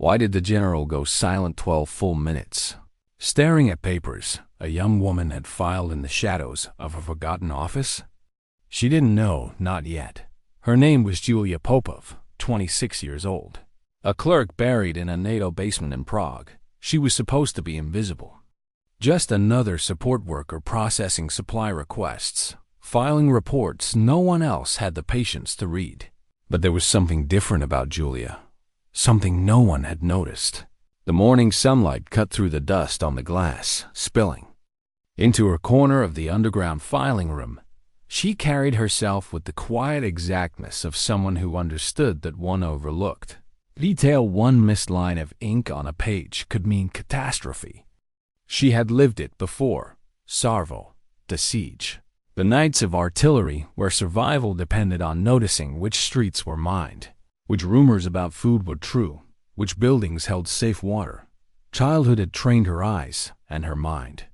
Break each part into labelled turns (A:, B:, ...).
A: Why did the general go silent 12 full minutes? Staring at papers a young woman had filed in the shadows of a forgotten office? She didn't know, not yet. Her name was Julia Popov, 26 years old. A clerk buried in a NATO basement in Prague. She was supposed to be invisible. Just another support worker processing supply requests, filing reports no one else had the patience to read. But there was something different about Julia. Something no one had noticed. The morning sunlight cut through the dust on the glass, spilling. Into her corner of the underground filing room, she carried herself with the quiet exactness of someone who understood that one overlooked. Detail one missed line of ink on a page could mean catastrophe. She had lived it before. Sarvo, the siege. The nights of artillery where survival depended on noticing which streets were mined, which rumors about food were true, which buildings held safe water. Childhood had trained her eyes and her mind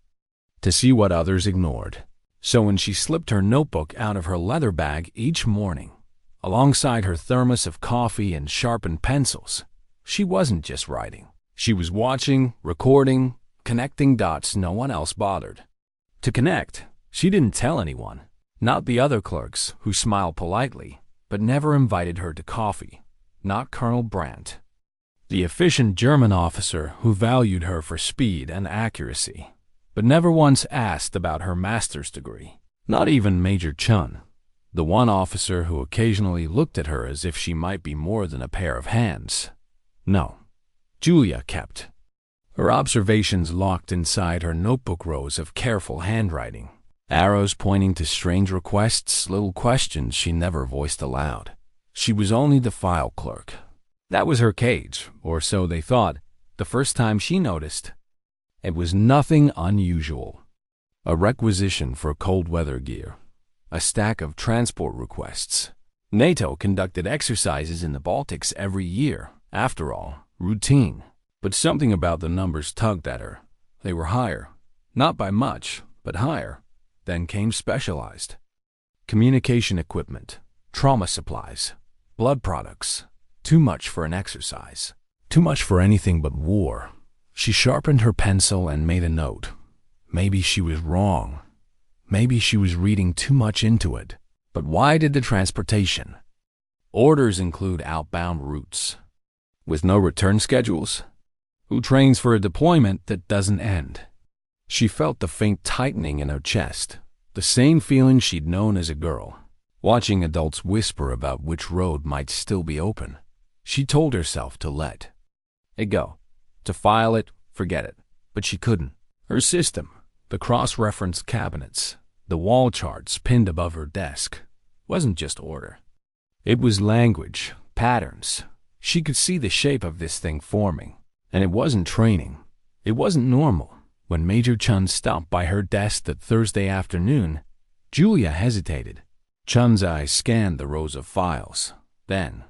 A: to see what others ignored. So when she slipped her notebook out of her leather bag each morning, alongside her thermos of coffee and sharpened pencils, she wasn't just writing. She was watching, recording, connecting dots no one else bothered to connect. She didn't tell anyone, not the other clerks who smiled politely, but never invited her to coffee, not Colonel Brandt, the efficient German officer who valued her for speed and accuracy, but never once asked about her master's degree, not even Major Chun, the one officer who occasionally looked at her as if she might be more than a pair of hands. No, Julia kept her observations locked inside her notebook rows of careful handwriting. Arrows pointing to strange requests, little questions she never voiced aloud. She was only the file clerk. That was her cage, or so they thought, the first time she noticed. It was nothing unusual. A requisition for cold weather gear. A stack of transport requests. NATO conducted exercises in the Baltics every year. After all, routine. But something about the numbers tugged at her. They were higher. Not by much, but higher. Then came specialized communication equipment, trauma supplies, blood products. Too much for an exercise. Too much for anything but war. She sharpened her pencil and made a note. Maybe she was wrong. Maybe she was reading too much into it. But why did the transportation orders include outbound routes with no return schedules? Who trains for a deployment that doesn't end? She felt the faint tightening in her chest, the same feeling she'd known as a girl, watching adults whisper about which road might still be open. She told herself to let it go, to file it, forget it, but she couldn't. Her system, the cross-reference cabinets, the wall charts pinned above her desk, wasn't just order. It was language, patterns. She could see the shape of this thing forming, and it wasn't training. It wasn't normal. When Major Chun stopped by her desk that Thursday afternoon, Julia hesitated. Chun's eyes scanned the rows of files, then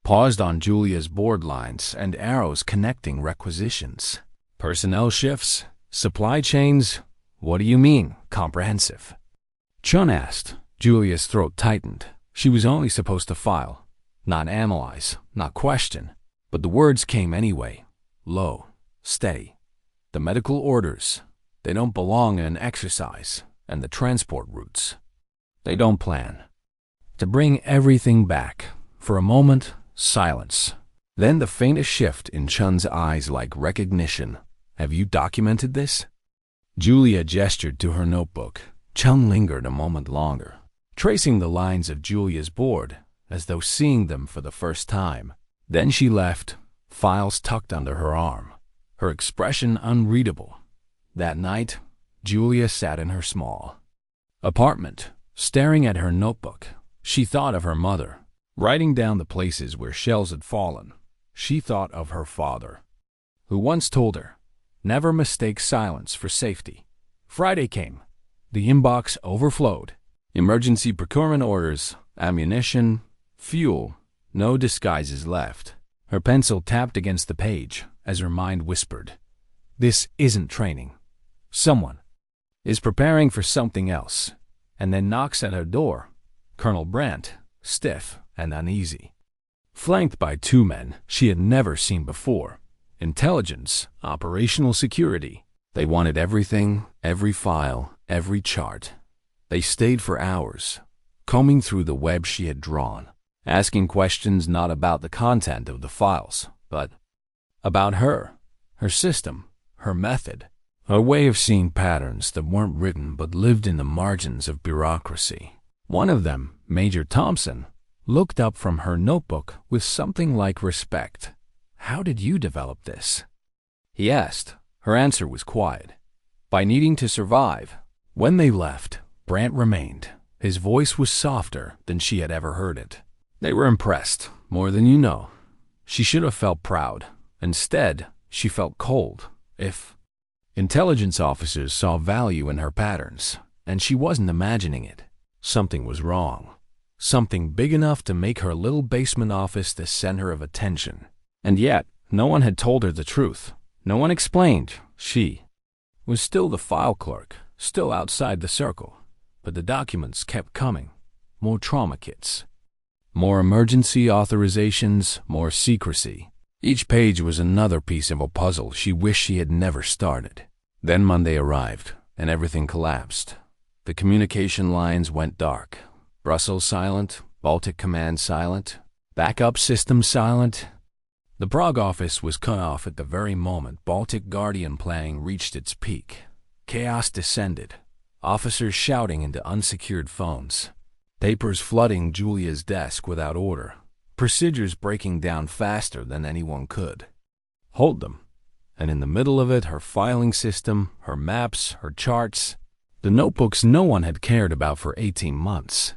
A: paused on Julia's board lines and arrows connecting requisitions. Personnel shifts, supply chains. What do you mean, comprehensive? Chun asked. Julia's throat tightened. She was only supposed to file, not analyze, not question. But the words came anyway, low, steady. The medical orders, they don't belong in an exercise, and the transport routes, they don't plan. To bring everything back. For a moment, silence. Then the faintest shift in Chun's eyes like recognition. Have you documented this? Julia gestured to her notebook. Chun lingered a moment longer, tracing the lines of Julia's board as though seeing them for the first time. Then she left, files tucked under her arm, her expression unreadable. That night, Julia sat in her small apartment, staring at her notebook. She thought of her mother, writing down the places where shells had fallen. She thought of her father, who once told her, never mistake silence for safety. Friday came. The inbox overflowed. Emergency procurement orders, ammunition, fuel, no disguises left. Her pencil tapped against the page as her mind whispered, this isn't training. Someone is preparing for something else, and then knocks at her door. Colonel Brandt, stiff and uneasy. flanked by two men she had never seen before. Intelligence, operational security. They wanted everything, every file, every chart. They stayed for hours, combing through the web she had drawn, asking questions not about the content of the files, but about her, her system, her method, her way of seeing patterns that weren't written but lived in the margins of bureaucracy. One of them, Major Thompson, looked up from her notebook with something like respect. "How did you develop this?" he asked. Her answer was quiet. "By needing to survive." When they left, Brandt remained. His voice was softer than she had ever heard it. "They were impressed, more than you know." She should have felt proud. Instead, she felt cold. If intelligence officers saw value in her patterns, and she wasn't imagining it, something was wrong. Something big enough to make her little basement office the center of attention. And yet, no one had told her the truth. No one explained. She was still the file clerk, still outside the circle. But the documents kept coming. More trauma kits. More emergency authorizations, more secrecy. Each page was another piece of a puzzle she wished she had never started. Then Monday arrived, and everything collapsed. The communication lines went dark. Brussels silent, Baltic Command silent, backup system silent. The Prague office was cut off at the very moment Baltic Guardian planning reached its peak. Chaos descended, officers shouting into unsecured phones, papers flooding Julia's desk without order, procedures breaking down faster than anyone could hold them. And in the middle of it, her filing system, her maps, her charts, the notebooks no one had cared about for 18 months.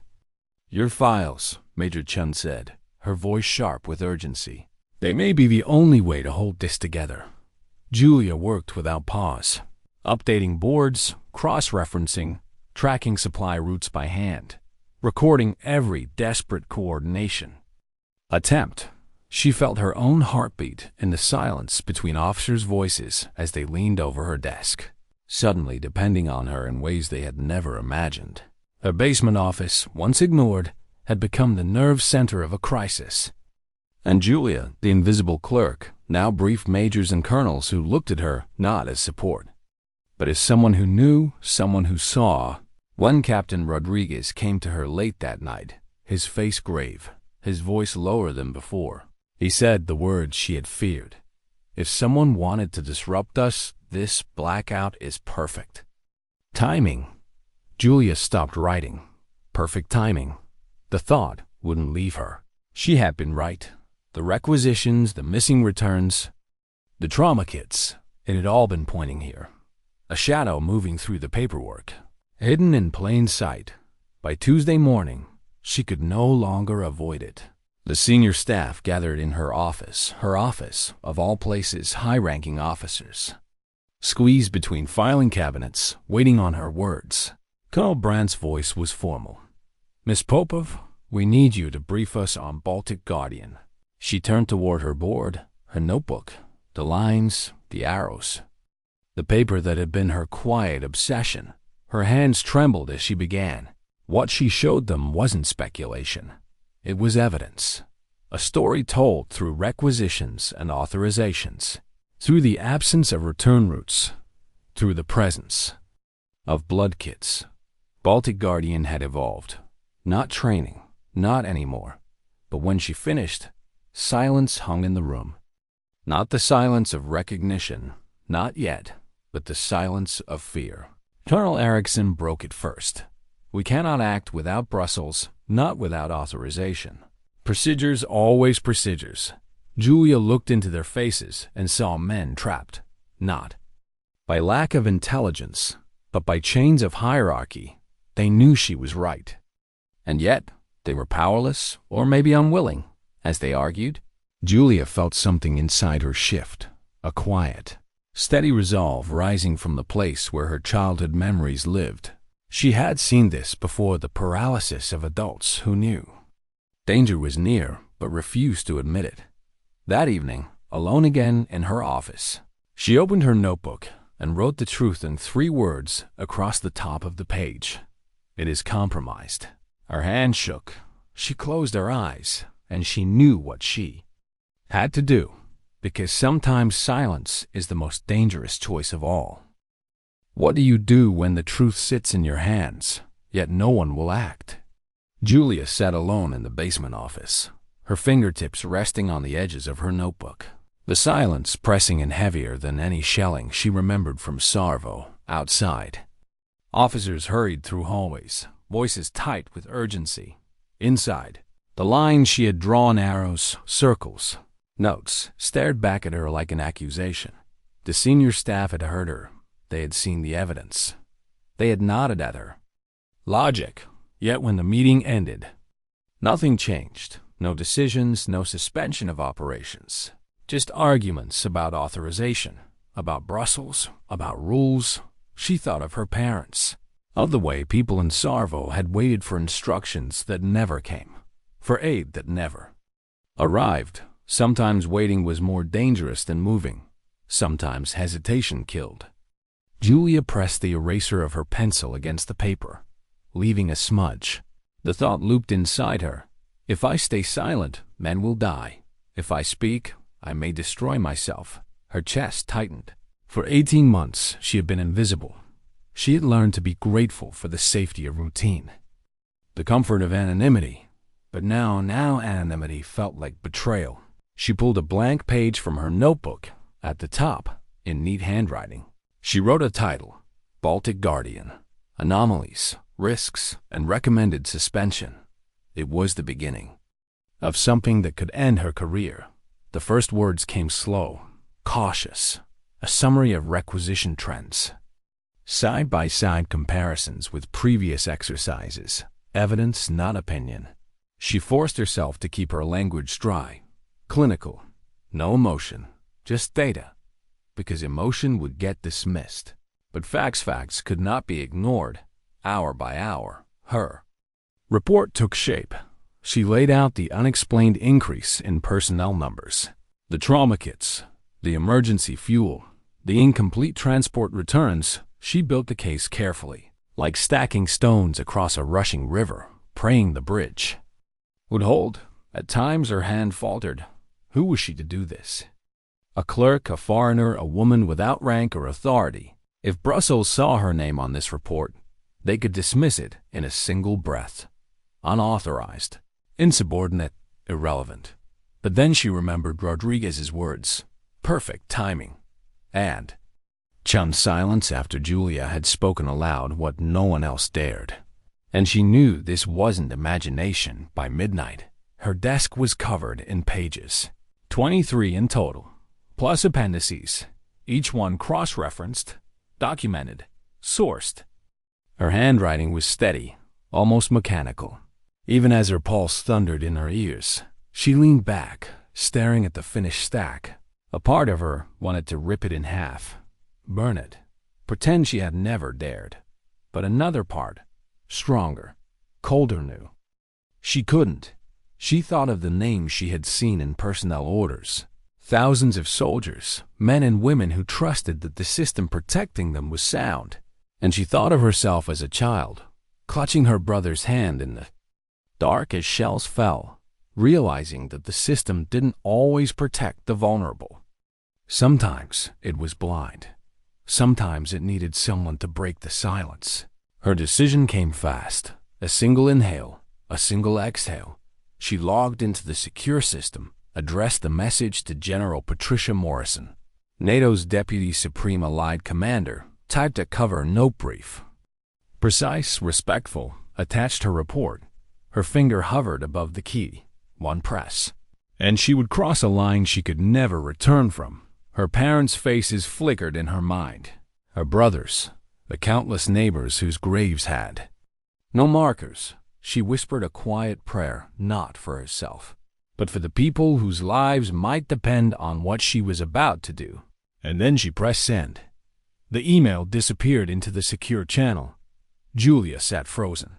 A: "Your files," Major Chun said, her voice sharp with urgency. "They may be the only way to hold this together." Julia worked without pause, updating boards, cross-referencing, tracking supply routes by hand, recording every desperate coordination attempt. She felt her own heartbeat in the silence between officers' voices as they leaned over her desk, suddenly depending on her in ways they had never imagined. Her basement office, once ignored, had become the nerve center of a crisis. And Julia, the invisible clerk, now briefed majors and colonels who looked at her not as support, but as someone who knew, someone who saw. One Captain Rodriguez came to her late that night, his face grave, his voice lower than before. He said the words she had feared. "If someone wanted to disrupt us, this blackout is perfect." Timing. Julia stopped writing. Perfect timing. The thought wouldn't leave her. She had been right. The requisitions, the missing returns, the trauma kits, it had all been pointing here. A shadow moving through the paperwork, hidden in plain sight. By Tuesday morning, she could no longer avoid it. The senior staff gathered in her office, of all places, high-ranking officers, squeezed between filing cabinets, waiting on her words. Colonel Brandt's voice was formal. "Miss Popov, we need you to brief us on Baltic Guardian." She turned toward her board, her notebook, the lines, the arrows, the paper that had been her quiet obsession. Her hands trembled as she began. What she showed them wasn't speculation. It was evidence. A story told through requisitions and authorizations, through the absence of return routes, through the presence of blood kits. Baltic Guardian had evolved. Not training, not anymore. But when she finished, silence hung in the room. Not the silence of recognition, not yet, but the silence of fear. Colonel Erickson broke it first. "We cannot act without Brussels, not without authorization. Procedures, always procedures." Julia looked into their faces and saw men trapped, not by lack of intelligence, but by chains of hierarchy. They knew she was right. And yet, they were powerless, or maybe unwilling, as they argued. Julia felt something inside her shift, a quiet, steady resolve rising from the place where her childhood memories lived. She had seen this before, the paralysis of adults who knew. Danger was near, but refused to admit it. That evening, alone again in her office, she opened her notebook and wrote the truth in 3 words across the top of the page. "It is compromised." Her hand shook. She closed her eyes, and she knew what she had to do, because sometimes silence is the most dangerous choice of all. What do you do when the truth sits in your hands, yet no one will act? Julia sat alone in the basement office, her fingertips resting on the edges of her notebook, the silence pressing in heavier than any shelling she remembered from Sarvo outside. Officers hurried through hallways, voices tight with urgency. Inside, the lines she had drawn arrows, circles, notes, stared back at her like an accusation. The senior staff had heard her. They had seen the evidence. They had nodded at her. Logic. Yet when the meeting ended, nothing changed. No decisions, no suspension of operations. Just arguments about authorization, about Brussels, about rules. She thought of her parents, of the way people in Sarvo had waited for instructions that never came, for aid that never arrived. Sometimes waiting was more dangerous than moving. Sometimes hesitation killed. Julia pressed the eraser of her pencil against the paper, leaving a smudge. The thought looped inside her. If I stay silent, men will die. If I speak, I may destroy myself. Her chest tightened. For 18 months, she had been invisible. She had learned to be grateful for the safety of routine, the comfort of anonymity. But now anonymity felt like betrayal. She pulled a blank page from her notebook. At the top, in neat handwriting, she wrote a title: Baltic Guardian, Anomalies, Risks, and Recommended Suspension. It was the beginning of something that could end her career. The first words came slow, cautious, a summary of requisition trends, side-by-side comparisons with previous exercises, evidence, not opinion. She forced herself to keep her language dry, clinical, no emotion, just data, because emotion would get dismissed. But facts could not be ignored, hour by hour. Her report took shape. She laid out the unexplained increase in personnel numbers, the trauma kits, the emergency fuel, the incomplete transport returns. She built the case carefully, like stacking stones across a rushing river, praying the bridge would hold. At times her hand faltered. Who was she to do this? A clerk, a foreigner, a woman without rank or authority. If Brussels saw her name on this report, they could dismiss it in a single breath. Unauthorized, insubordinate, irrelevant. But then she remembered Rodriguez's words. Perfect timing. And Chun's silence after Julia had spoken aloud what no one else dared. And she knew this wasn't imagination. By midnight, her desk was covered in pages. 23 in total, plus appendices, each one cross-referenced, documented, sourced. Her handwriting was steady, almost mechanical. Even as her pulse thundered in her ears, she leaned back, staring at the finished stack. A part of her wanted to rip it in half, burn it, pretend she had never dared. But another part, stronger, colder, knew she couldn't. She thought of the names she had seen in personnel orders. Thousands of soldiers, men and women who trusted that the system protecting them was sound. And she thought of herself as a child, clutching her brother's hand in the dark as shells fell, realizing that the system didn't always protect the vulnerable. Sometimes it was blind. Sometimes it needed someone to break the silence. Her decision came fast. A single inhale, a single exhale. She logged into the secure system, addressed the message to General Patricia Morrison, NATO's Deputy Supreme Allied Commander, typed a cover note brief. Precise, respectful, attached her report. Her finger hovered above the key. One press, and she would cross a line she could never return from. Her parents' faces flickered in her mind. Her brothers, the countless neighbors whose graves had no markers. She whispered a quiet prayer, not for herself, but for the people whose lives might depend on what she was about to do. And then she pressed send. The email disappeared into the secure channel. Julia sat frozen.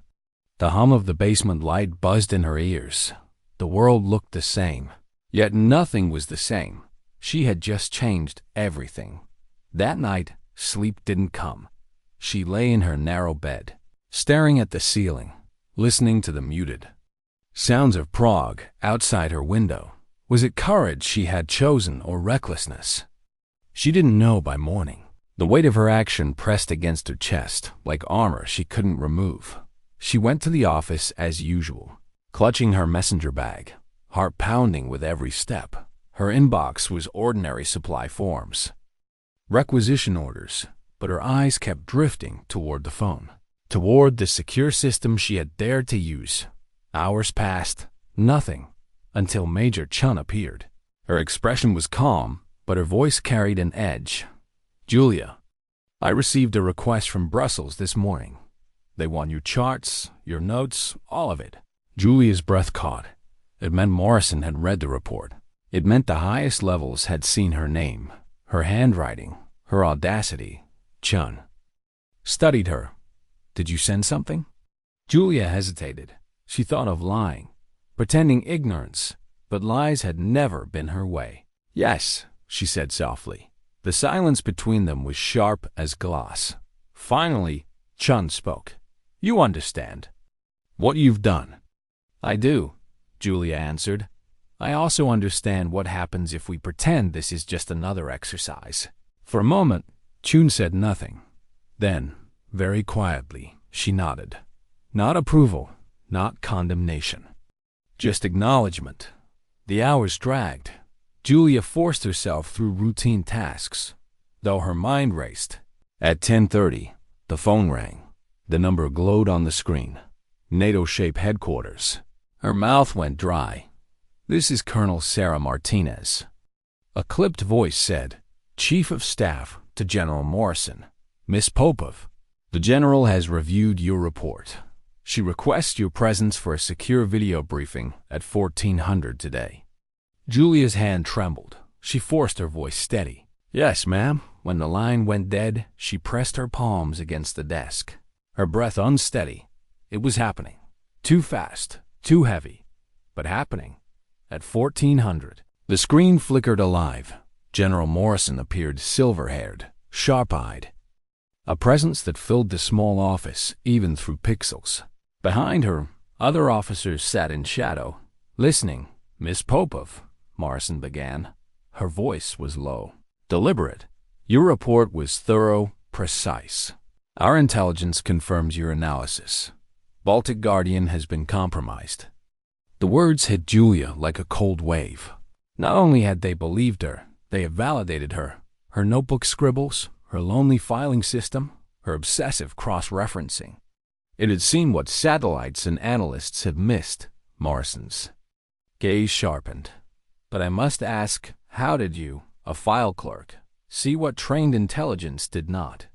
A: The hum of the basement light buzzed in her ears. The world looked the same, yet nothing was the same. She had just changed everything. That night, sleep didn't come. She lay in her narrow bed, staring at the ceiling, listening to the muted Sounds of Prague outside her window. Was it courage she had chosen or recklessness? She didn't know by morning. The weight of her action pressed against her chest like armor she couldn't remove. She went to the office as usual, clutching her messenger bag, heart pounding with every step. Her inbox was ordinary supply forms, requisition orders, but her eyes kept drifting toward the phone, toward the secure system she had dared to use. Hours passed, nothing, until Major Chun appeared. Her expression was calm, but her voice carried an edge. "Julia, I received a request from Brussels this morning. They want your charts, your notes, all of it." Julia's breath caught. It meant Morrison had read the report. It meant the highest levels had seen her name, her handwriting, her audacity. Chun studied her. "Did you send something?" Julia hesitated. She thought of lying, pretending ignorance, but lies had never been her way. "Yes," she said softly. The silence between them was sharp as glass. Finally, Chun spoke. "You understand what you've done." "I do," Julia answered. "I also understand what happens if we pretend this is just another exercise." For a moment, Chun said nothing. Then, very quietly, she nodded. Not approval, not condemnation, just acknowledgement. The hours dragged. Julia forced herself through routine tasks, though her mind raced. At 10:30, the phone rang. The number glowed on the screen. NATO-shaped headquarters. Her mouth went dry. "This is Colonel Sarah Martinez." A clipped voice said, "Chief of Staff to General Morrison. Miss Popov, the General has reviewed your report. She requests your presence for a secure video briefing at 1400 today." Julia's hand trembled. She forced her voice steady. "Yes, ma'am." When the line went dead, she pressed her palms against the desk, her breath unsteady. It was happening. Too fast, too heavy, but happening. At 1400, the screen flickered alive. General Morrison appeared silver-haired, sharp-eyed, a presence that filled the small office even through pixels. Behind her, other officers sat in shadow, listening. "Miss Popov," Morrison began. Her voice was low, deliberate. "Your report was thorough, precise. Our intelligence confirms your analysis. Baltic Guardian has been compromised." The words hit Julia like a cold wave. Not only had they believed her, they had validated her. Her notebook scribbles, her lonely filing system, her obsessive cross-referencing. It had seen what satellites and analysts had missed. Morrison's gaze sharpened. "But I must ask, how did you, a file clerk, see what trained intelligence did not?"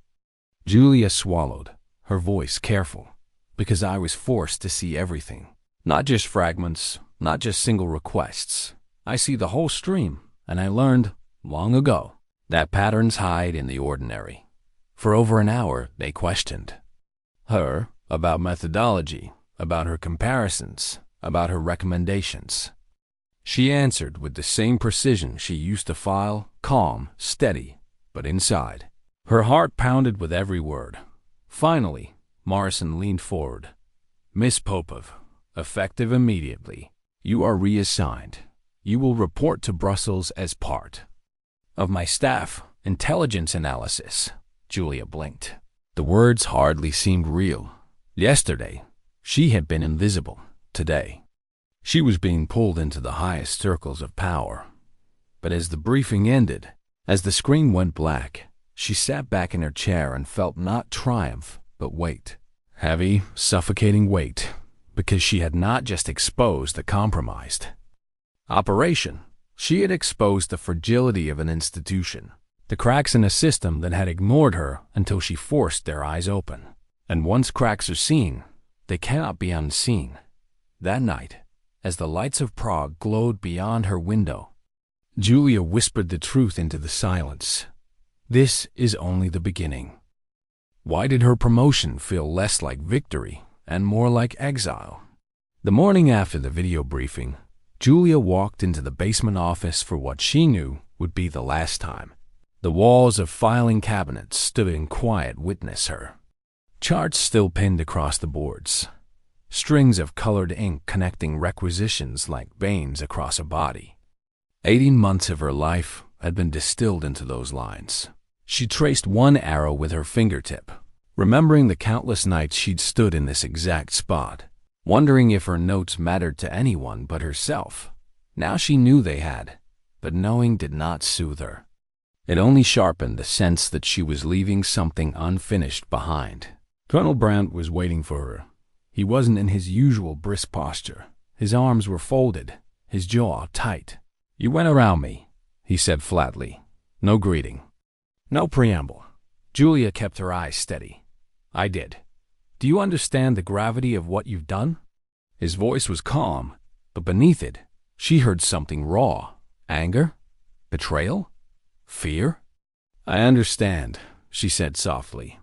A: Julia swallowed, her voice careful. "Because I was forced to see everything. Not just fragments, not just single requests. I see the whole stream, and I learned, long ago, that patterns hide in the ordinary." For over an hour, they questioned her about methodology, about her comparisons, about her recommendations. She answered with the same precision she used to file, calm, steady, but inside. Her heart pounded with every word. Finally, Morrison leaned forward. "Miss Popov, effective immediately, you are reassigned. You will report to Brussels as part of my staff, intelligence analysis." Julia blinked. The words hardly seemed real. Yesterday, she had been invisible. Today, she was being pulled into the highest circles of power. But as the briefing ended, as the screen went black, she sat back in her chair and felt not triumph, but weight. Heavy, suffocating weight, because she had not just exposed the compromised operation. She had exposed the fragility of an institution, the cracks in a system that had ignored her until she forced their eyes open. And once cracks are seen, they cannot be unseen. That night, as the lights of Prague glowed beyond her window, Julia whispered the truth into the silence. This is only the beginning. Why did her promotion feel less like victory and more like exile? The morning after the video briefing, Julia walked into the basement office for what she knew would be the last time. The walls of filing cabinets stood in quiet witness her. Charts still pinned across the boards. strings of colored ink connecting requisitions like veins across a body. 18 months of her life had been distilled into those lines. She traced one arrow with her fingertip, remembering the countless nights she'd stood in this exact spot, wondering if her notes mattered to anyone but herself. Now she knew they had, but knowing did not soothe her. It only sharpened the sense that she was leaving something unfinished behind. Colonel Brandt was waiting for her. He wasn't in his usual brisk posture. His arms were folded, his jaw tight. "You went around me," he said flatly. No greeting. No preamble. Julia kept her eyes steady. "I did. Do you understand the gravity of what you've done?" His voice was calm, but beneath it, she heard something raw. Anger? Betrayal? Fear? "I understand," she said softly.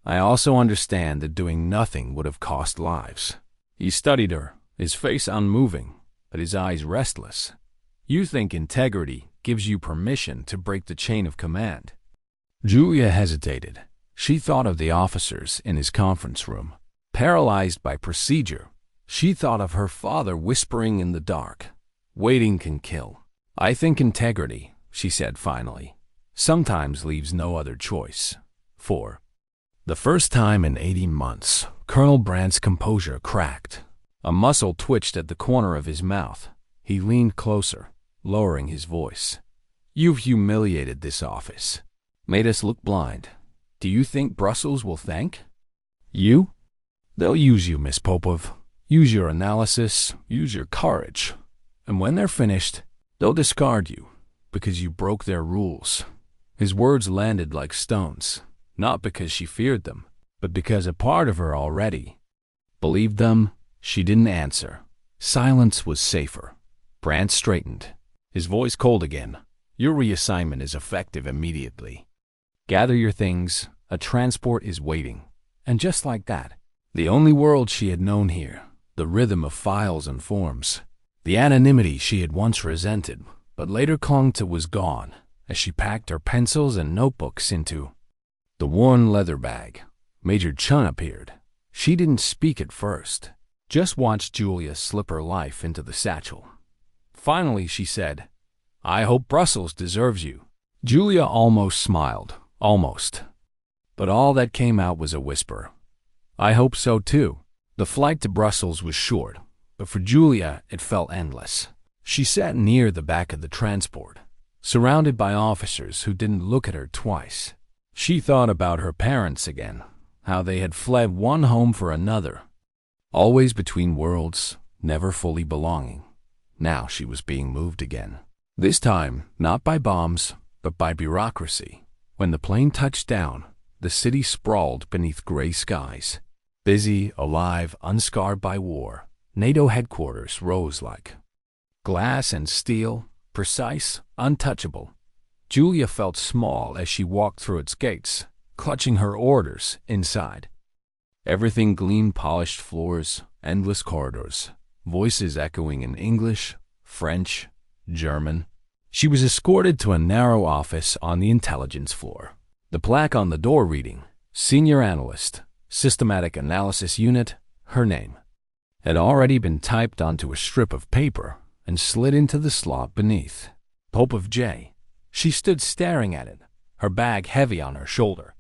A: "I also understand that doing nothing would have cost lives." He studied her, his face unmoving, but his eyes restless. "You think integrity gives you permission to break the chain of command?" Julia hesitated. She thought of the officers in his conference room, paralyzed by procedure. She thought of her father whispering in the dark, "Waiting can kill." "I think integrity," she said finally, "sometimes leaves no other choice." For the first time in 18 months, Colonel Brandt's composure cracked. A muscle twitched at the corner of his mouth. He leaned closer, lowering his voice. "You've humiliated this office, made us look blind. Do you think Brussels will thank you? They'll use you, Miss Popov. Use your analysis, use your courage. And when they're finished, they'll discard you because you broke their rules." His words landed like stones, not because she feared them, but because a part of her already believed them. She didn't answer. Silence was safer. Brandt straightened, his voice cold again. "Your reassignment is effective immediately. Gather your things. A transport is waiting." And just like that, the only world she had known here, the rhythm of files and forms, the anonymity she had once resented but later clung to, was gone as she packed her pencils and notebooks into the worn leather bag. Major Chun appeared. She didn't speak at first, just watched Julia slip her life into the satchel. Finally, she said, "I hope Brussels deserves you." Julia almost smiled, almost. But all that came out was a whisper. "I hope so too." The flight to Brussels was short, but for Julia it felt endless. She sat near the back of the transport, surrounded by officers who didn't look at her twice. She thought about her parents again, how they had fled one home for another, always between worlds, never fully belonging. Now she was being moved again. This time, not by bombs, but by bureaucracy. When the plane touched down, the city sprawled beneath gray skies. Busy, alive, unscarred by war, NATO headquarters rose like glass and steel, precise, untouchable. Julia felt small as she walked through its gates, clutching her orders inside. Everything gleamed: polished floors, endless corridors, voices echoing in English, French, German. She was escorted to a narrow office on the intelligence floor. The plaque on the door reading, "Senior Analyst, Systematic Analysis Unit," her name, had already been typed onto a strip of paper and slid into the slot beneath. Popov J. She stood staring at it, her bag heavy on her shoulder.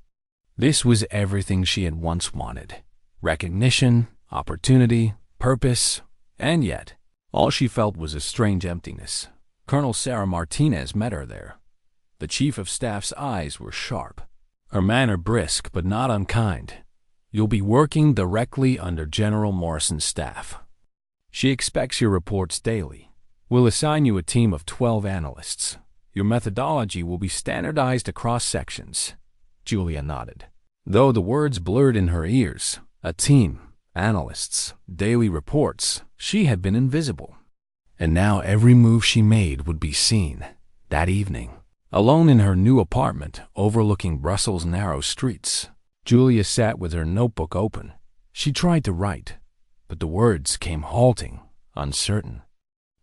A: This was everything she had once wanted: recognition, opportunity, purpose, and yet, all she felt was a strange emptiness. Colonel Sarah Martinez met her there. The Chief of Staff's eyes were sharp, her manner brisk but not unkind. "You'll be working directly under General Morrison's staff. She expects your reports daily. We'll assign you a team of 12 analysts. Your methodology will be standardized across sections." Julia nodded, though the words blurred in her ears. A team, analysts, daily reports. She had been invisible. And now every move she made would be seen. That evening, alone in her new apartment overlooking Brussels' narrow streets, Julia sat with her notebook open. She tried to write, but the words came halting, uncertain.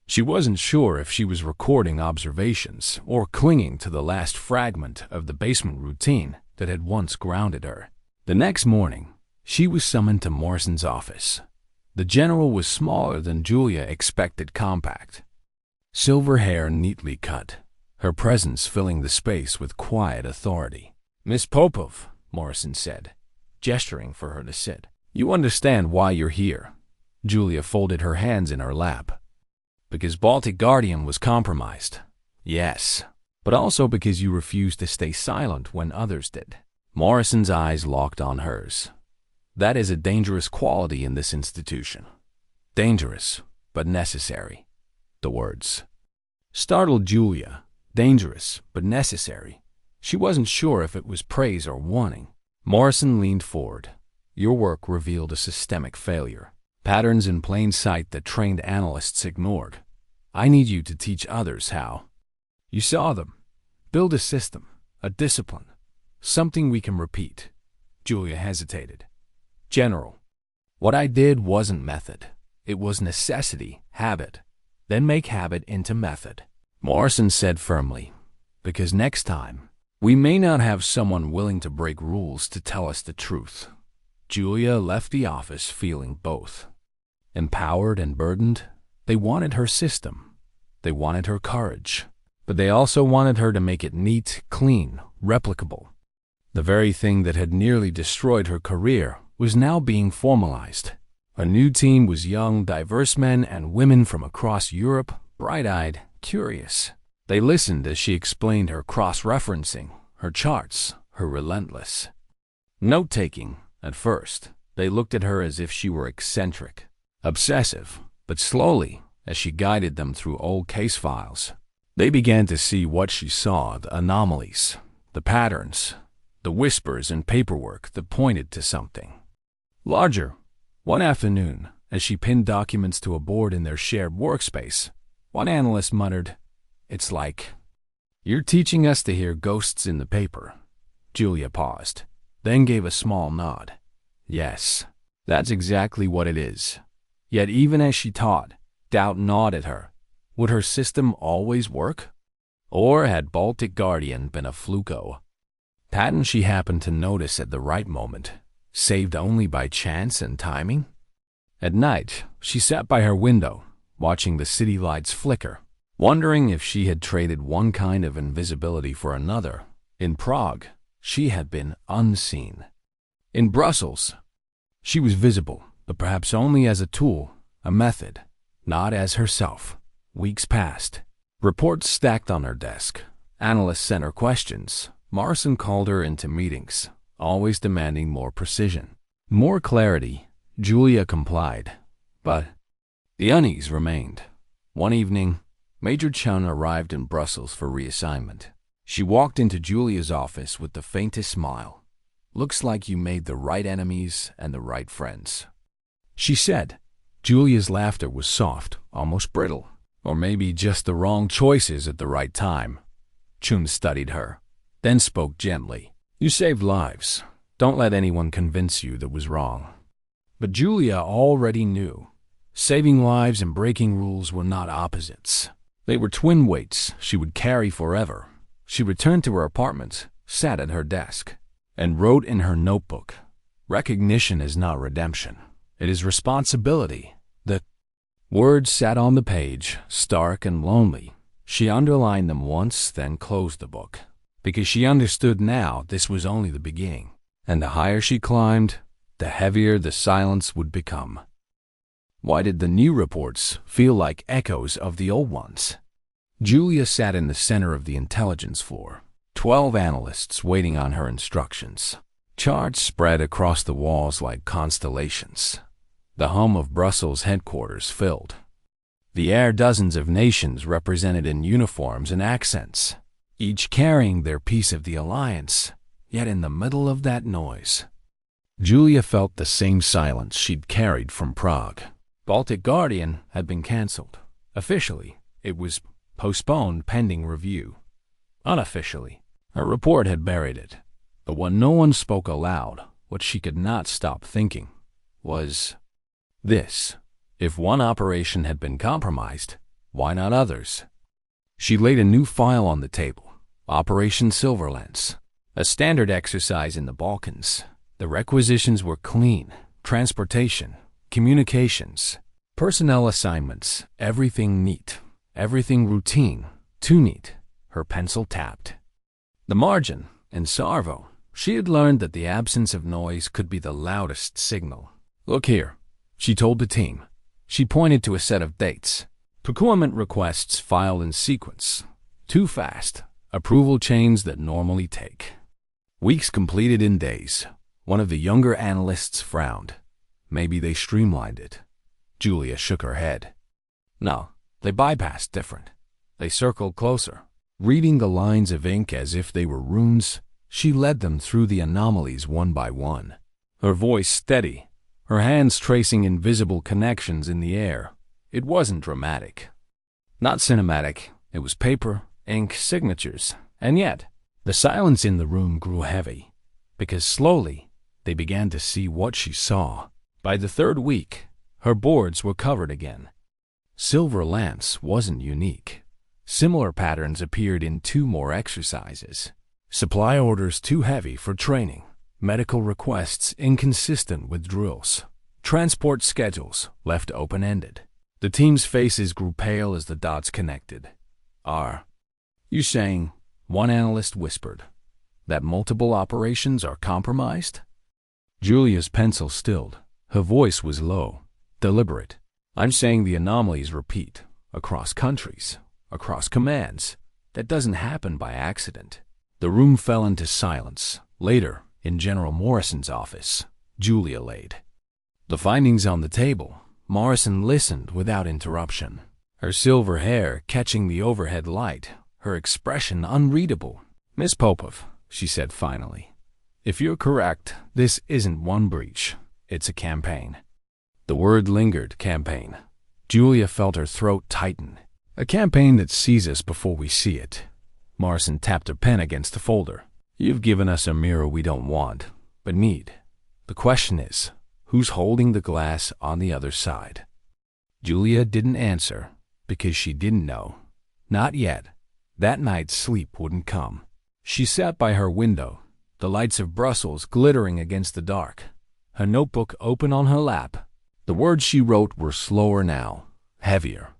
A: She wasn't sure if she was recording observations or clinging to the last fragment of the basement routine that had once grounded her. The next morning, she was summoned to Morrison's office. The general was smaller than Julia expected, compact. Silver hair neatly cut, her presence filling the space with quiet authority. "Miss Popov," Morrison said, gesturing for her to sit. "You understand why you're here." Julia folded her hands in her lap. "Because Baltic Guardian was compromised." "Yes, but also because you refused to stay silent when others did." Morrison's eyes locked on hers. "That is a dangerous quality in this institution. Dangerous, but necessary." The words startled Julia. Dangerous, but necessary. She wasn't sure if it was praise or warning. Morrison leaned forward. "Your work revealed a systemic failure. Patterns in plain sight that trained analysts ignored. I need you to teach others how. You saw them. Build a system, a discipline, something we can repeat." Julia hesitated. "General, what I did wasn't method. It was necessity, habit. Then make habit into method." Morrison said firmly, "Because next time, we may not have someone willing to break rules to tell us the truth." Julia left the office feeling both empowered and burdened. They wanted her system. They wanted her courage. But they also wanted her to make it neat, clean, replicable. The very thing that had nearly destroyed her career was now being formalized. A new team was young, diverse men and women from across Europe, bright-eyed, curious. They listened as she explained her cross-referencing, her charts, her relentless note-taking. At first, they looked at her as if she were eccentric, obsessive, but slowly, as she guided them through old case files, they began to see what she saw, the anomalies, the patterns, the whispers in paperwork that pointed to something larger. One afternoon, as she pinned documents to a board in their shared workspace, one analyst muttered, "It's like you're teaching us to hear ghosts in the paper." Julia paused, then gave a small nod. "Yes, that's exactly what it is." Yet even as she taught, doubt gnawed at her. Would her system always work? Or had Baltic Guardian been a fluko? Pattern she happened to notice at the right moment, saved only by chance and timing? At night, she sat by her window, watching the city lights flicker, wondering if she had traded one kind of invisibility for another. In Prague, she had been unseen. In Brussels, she was visible, but perhaps only as a tool, a method, not as herself. Weeks passed. Reports stacked on her desk. Analysts sent her questions. Morrison called her into meetings, always demanding more precision, more clarity. Julia complied, but the unease remained. One evening, Major Chun arrived in Brussels for reassignment. She walked into Julia's office with the faintest smile. "Looks like you made the right enemies and the right friends," she said. Julia's laughter was soft, almost brittle. "Or maybe just the wrong choices at the right time." Chun studied her, then spoke gently. "You saved lives. Don't let anyone convince you that was wrong." But Julia already knew. Saving lives and breaking rules were not opposites. They were twin weights she would carry forever. She returned to her apartment, sat at her desk, and wrote in her notebook, "Recognition is not redemption. It is responsibility." The words sat on the page, stark and lonely. She underlined them once, then closed the book, because she understood now this was only the beginning, and the higher she climbed, the heavier the silence would become. Why did the new reports feel like echoes of the old ones? Julia sat in the center of the intelligence floor, 12 analysts waiting on her instructions. Charts spread across the walls like constellations. The hum of Brussels headquarters filled the air, dozens of nations represented in uniforms and accents, each carrying their piece of the alliance. Yet in the middle of that noise, Julia felt the same silence she'd carried from Prague. Baltic Guardian had been canceled. Officially, it was postponed pending review. Unofficially, her report had buried it. But when no one spoke aloud, what she could not stop thinking was this: if one operation had been compromised, why not others? She laid a new file on the table, Operation Silverlance, a standard exercise in the Balkans. The requisitions were clean: transportation, communications, personnel assignments, everything neat, everything routine, too neat. Her pencil tapped. The margin, in Sarvo, she had learned that the absence of noise could be the loudest signal. Look here, she told the team. She pointed to a set of dates. Procurement requests filed in sequence. Too fast. Approval chains that normally take weeks completed in days. One of the younger analysts frowned. Maybe they streamlined it. Julia shook her head. No, they bypassed different. They circled closer. Reading the lines of ink as if they were runes, she led them through the anomalies one by one. Her voice steady, her hands tracing invisible connections in the air. It wasn't dramatic. Not cinematic. It was paper, ink, signatures. And yet, the silence in the room grew heavy, because slowly they began to see what she saw. By the third week, her boards were covered again. Silver Lance wasn't unique. Similar patterns appeared in 2 more exercises. Supply orders too heavy for training. Medical requests inconsistent with drills. Transport schedules left open-ended. The team's faces grew pale as the dots connected. Are you saying, one analyst whispered, that multiple operations are compromised? Julia's pencil stilled. Her voice was low, deliberate. I'm saying the anomalies repeat, across countries, across commands. That doesn't happen by accident. The room fell into silence. Later, in General Morrison's office, Julia laid the findings on the table. Morrison listened without interruption, her silver hair catching the overhead light, her expression unreadable. Miss Popov, she said finally, if you're correct, this isn't one breach. It's a campaign. The word lingered, campaign. Julia felt her throat tighten. A campaign that sees us before we see it. Morrison tapped her pen against the folder. You've given us a mirror we don't want, but need. The question is, who's holding the glass on the other side? Julia didn't answer, because she didn't know. Not yet. That night sleep wouldn't come. She sat by her window, the lights of Brussels glittering against the dark, her notebook open on her lap. The words she wrote were slower now, heavier.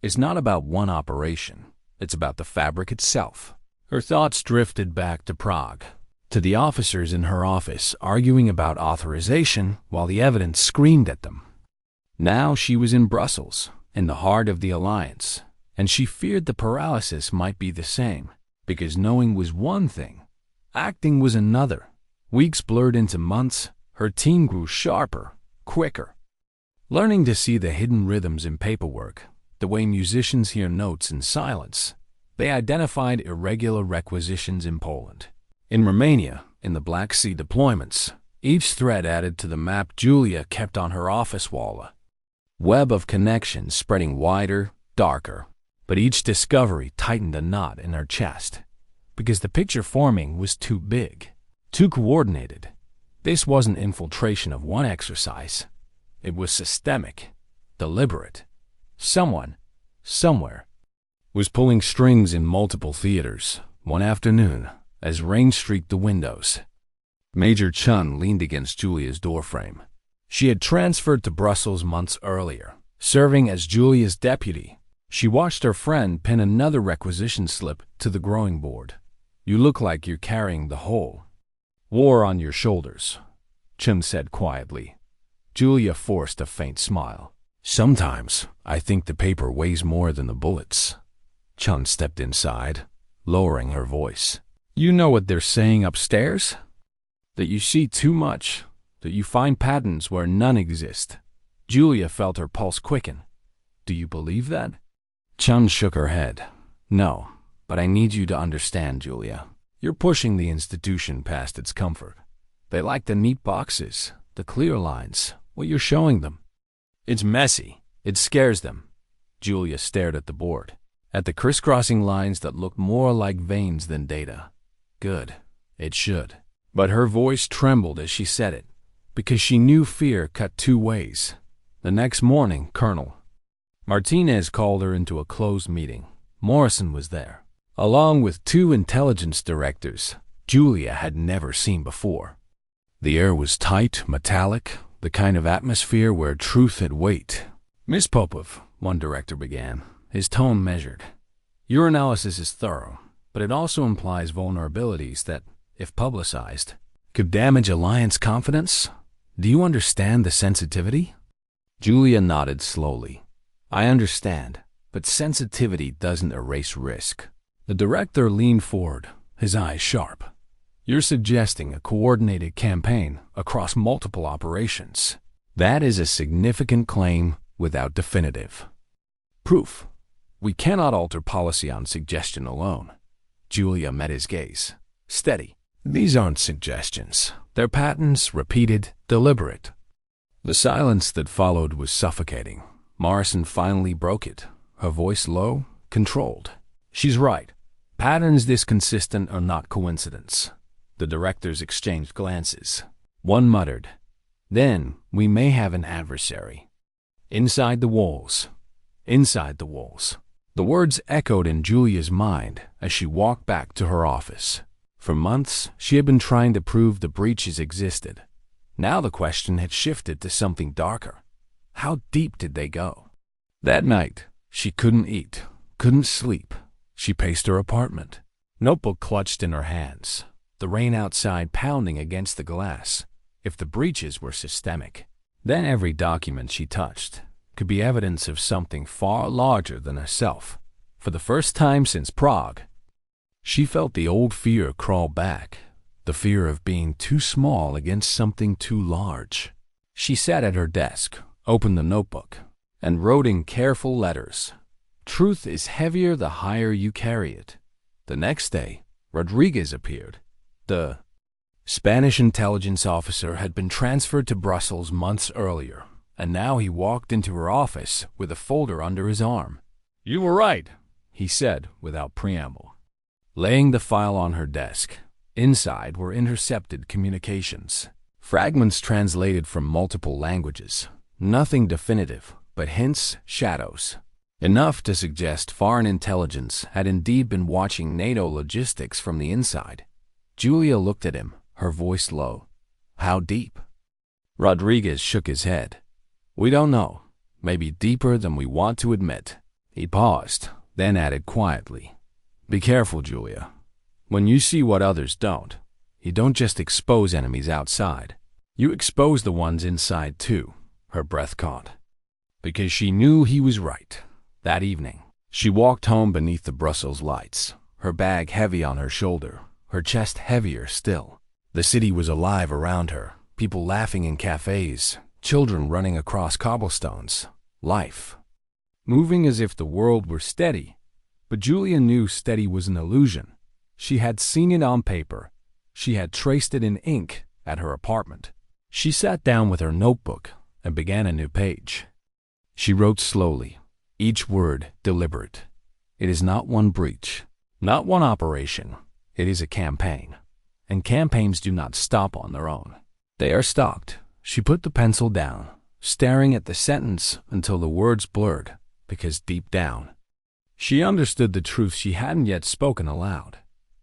A: It's not about one operation. It's about the fabric itself. Her thoughts drifted back to Prague, to the officers in her office arguing about authorization while the evidence screamed at them. Now she was in Brussels, in the heart of the alliance, and she feared the paralysis might be the same, because knowing was one thing, acting was another. Weeks blurred into months, her team grew sharper, quicker. Learning to see the hidden rhythms in paperwork, the way musicians hear notes in silence, they identified irregular requisitions in Poland. In Romania, in the Black Sea deployments, each thread added to the map Julia kept on her office wall. A web of connections spreading wider, darker, but each discovery tightened a knot in her chest, because the picture forming was too big, too coordinated. This wasn't infiltration of one exercise. It was systemic, deliberate. Someone, somewhere, was pulling strings in multiple theaters. One afternoon, as rain streaked the windows, Major Chun leaned against Julia's doorframe. She had transferred to Brussels months earlier, serving as Julia's deputy. She watched her friend pin another requisition slip to the growing board. You look like you're carrying the whole war on your shoulders, Chun said quietly. Julia forced a faint smile. Sometimes I think the paper weighs more than the bullets. Chun stepped inside, lowering her voice. You know what they're saying upstairs? That you see too much, that you find patterns where none exist. Julia felt her pulse quicken. Do you believe that? Chun shook her head. No, but I need you to understand, Julia. You're pushing the institution past its comfort. They like the neat boxes, the clear lines, what you're showing them. It's messy. It scares them. Julia stared at the board, at the crisscrossing lines that looked more like veins than data. Good. It should. But her voice trembled as she said it, because she knew fear cut 2 ways. The next morning, Colonel Martinez called her into a closed meeting. Morrison was there, along with 2 intelligence directors Julia had never seen before. The air was tight, metallic, the kind of atmosphere where truth had weight. "Miss Popov," one director began, his tone measured, "your analysis is thorough, but it also implies vulnerabilities that, if publicized, could damage Alliance confidence. Do you understand the sensitivity?" Julia nodded slowly. "I understand, but sensitivity doesn't erase risk." The director leaned forward, his eyes sharp. "You're suggesting a coordinated campaign across multiple operations. That is a significant claim without definitive proof. We cannot alter policy on suggestion alone." Julia met his gaze. "Steady. These aren't suggestions. They're patterns, repeated, deliberate." The silence that followed was suffocating. Morrison finally broke it, her voice low, controlled. "She's right. Patterns this consistent are not coincidence." The directors exchanged glances. One muttered, "Then we may have an adversary." Inside the walls. Inside the walls. The words echoed in Julia's mind as she walked back to her office. For months, she had been trying to prove the breaches existed. Now the question had shifted to something darker. How deep did they go? That night, she couldn't eat, couldn't sleep. She paced her apartment, notebook clutched in her hands, the rain outside pounding against the glass. If the breaches were systemic, then every document she touched could be evidence of something far larger than herself. For the first time since Prague, she felt the old fear crawl back, the fear of being too small against something too large. She sat at her desk, opened the notebook, and wrote in careful letters, "Truth is heavier the higher you carry it." The next day, Rodriguez appeared. The Spanish intelligence officer had been transferred to Brussels months earlier, and now he walked into her office with a folder under his arm. "You were right," he said without preamble. Laying the file on her desk, inside were intercepted communications, fragments translated from multiple languages. Nothing definitive, but hints, shadows. Enough to suggest foreign intelligence had indeed been watching NATO logistics from the inside. Julia looked at him, her voice low. "How deep?" Rodriguez shook his head. "We don't know. Maybe deeper than we want to admit." He paused, then added quietly, "Be careful, Julia. When you see what others don't, you don't just expose enemies outside. You expose the ones inside too." Her breath caught. Because she knew he was right. That evening, she walked home beneath the Brussels lights, her bag heavy on her shoulder, her chest heavier still. The city was alive around her, people laughing in cafes, children running across cobblestones. Life. Moving as if the world were steady. But Julia knew steady was an illusion. She had seen it on paper. She had traced it in ink at her apartment. She sat down with her notebook and began a new page. She wrote slowly, each word deliberate. It is not one breach, not one operation. It is a campaign. And campaigns do not stop on their own. They are stalked. She put the pencil down, staring at the sentence until the words blurred, because deep down, she understood the truth she hadn't yet spoken aloud.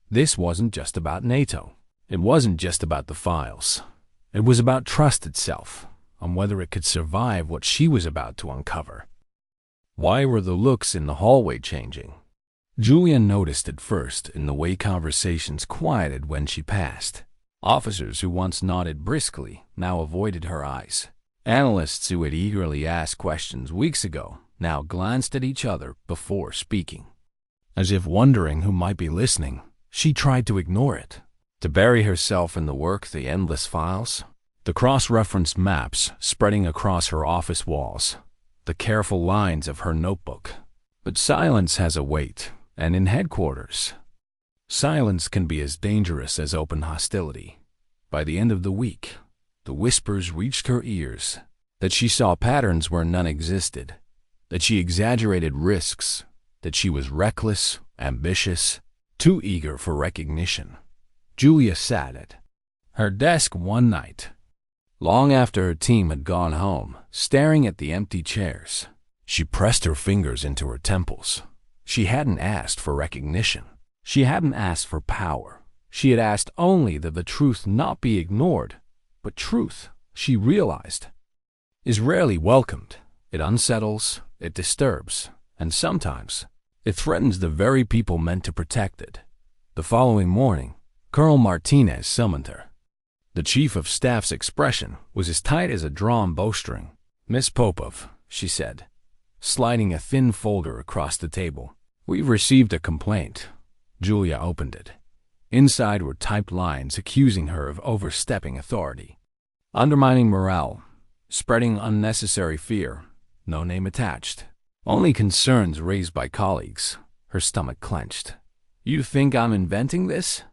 A: This wasn't just about NATO. It wasn't just about the files. It was about trust itself, on whether it could survive what she was about to uncover. Why were the looks in the hallway changing? Julia noticed it first in the way conversations quieted when she passed. Officers who once nodded briskly now avoided her eyes. Analysts who had eagerly asked questions weeks ago now glanced at each other before speaking. As if wondering who might be listening, she tried to ignore it, to bury herself in the work, the endless files, the cross-referenced maps spreading across her office walls, the careful lines of her notebook. But silence has a weight, and in headquarters, silence can be as dangerous as open hostility. By the end of the week, the whispers reached her ears that she saw patterns where none existed, that she exaggerated risks, that she was reckless, ambitious, too eager for recognition. Julia sat at her desk one night, long after her team had gone home, staring at the empty chairs. She pressed her fingers into her temples. She hadn't asked for recognition. She hadn't asked for power. She had asked only that the truth not be ignored, but truth she realized, is rarely welcomed. It unsettles, it disturbs, and sometimes it threatens the very people meant to protect it. The following morning, Colonel Martinez summoned her. The chief of staff's expression was as tight as a drawn bowstring. "Miss Popov," she said, sliding a thin folder across the table. "We've received a complaint." Julia opened it. Inside were typed lines accusing her of overstepping authority, undermining morale, spreading unnecessary fear. No name attached. Only concerns raised by colleagues. Her stomach clenched. "You think I'm inventing this?"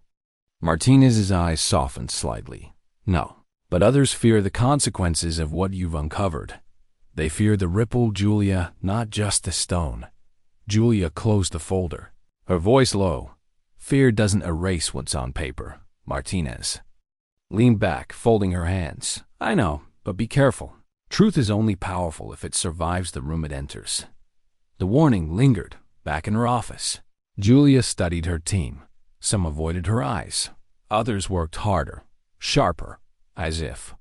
A: Martinez's eyes softened slightly. "No, but others fear the consequences of what you've uncovered. They fear the ripple, Julia, not just the stone." Julia closed the folder, her voice low. "Fear doesn't erase what's on paper." Martinez leaned back, folding her hands. "I know, but be careful. Truth is only powerful if it survives the room it enters." The warning lingered back in her office. Julia studied her team. Some avoided her eyes. Others worked harder, sharper, as if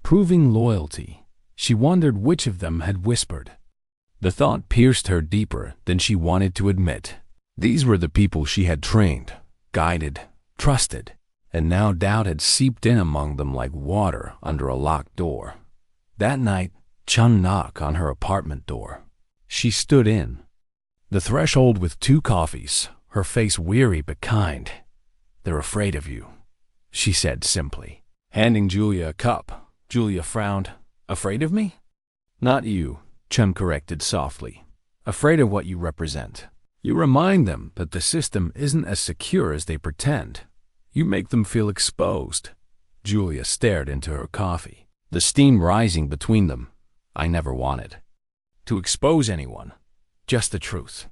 A: proving loyalty. She wondered which of them had whispered. The thought pierced her deeper than she wanted to admit. These were the people she had trained, guided, trusted, and now doubt had seeped in among them like water under a locked door. That night, Chun knocked on her apartment door. She stood in the threshold with 2 coffees, her face weary but kind. "They're afraid of you," she said simply, handing Julia a cup. Julia frowned. "Afraid of me?" "Not you," Chun corrected softly. "Afraid of what you represent. You remind them that the system isn't as secure as they pretend. You make them feel exposed." Julia stared into her coffee, the steam rising between them. "I never wanted to expose anyone. Just the truth."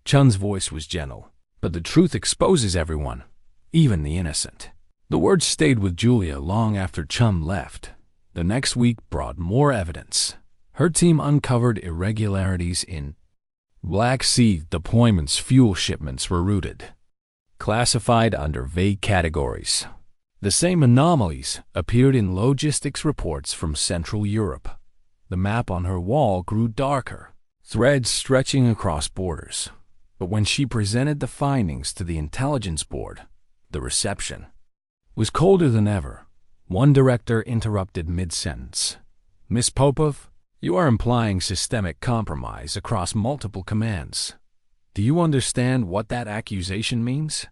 A: Chun's voice was gentle. "But the truth exposes everyone, even the innocent." The words stayed with Julia long after Chun left. The next week brought more evidence. Her team uncovered irregularities in Black Sea deployments. Fuel shipments were routed, classified under vague categories. The same anomalies appeared in logistics reports from Central Europe. The map on her wall grew darker, threads stretching across borders. But when she presented the findings to the intelligence board, the reception was colder than ever. One director interrupted mid-sentence. "Miss Popov, you are implying systemic compromise across multiple commands. Do you understand what that accusation means?"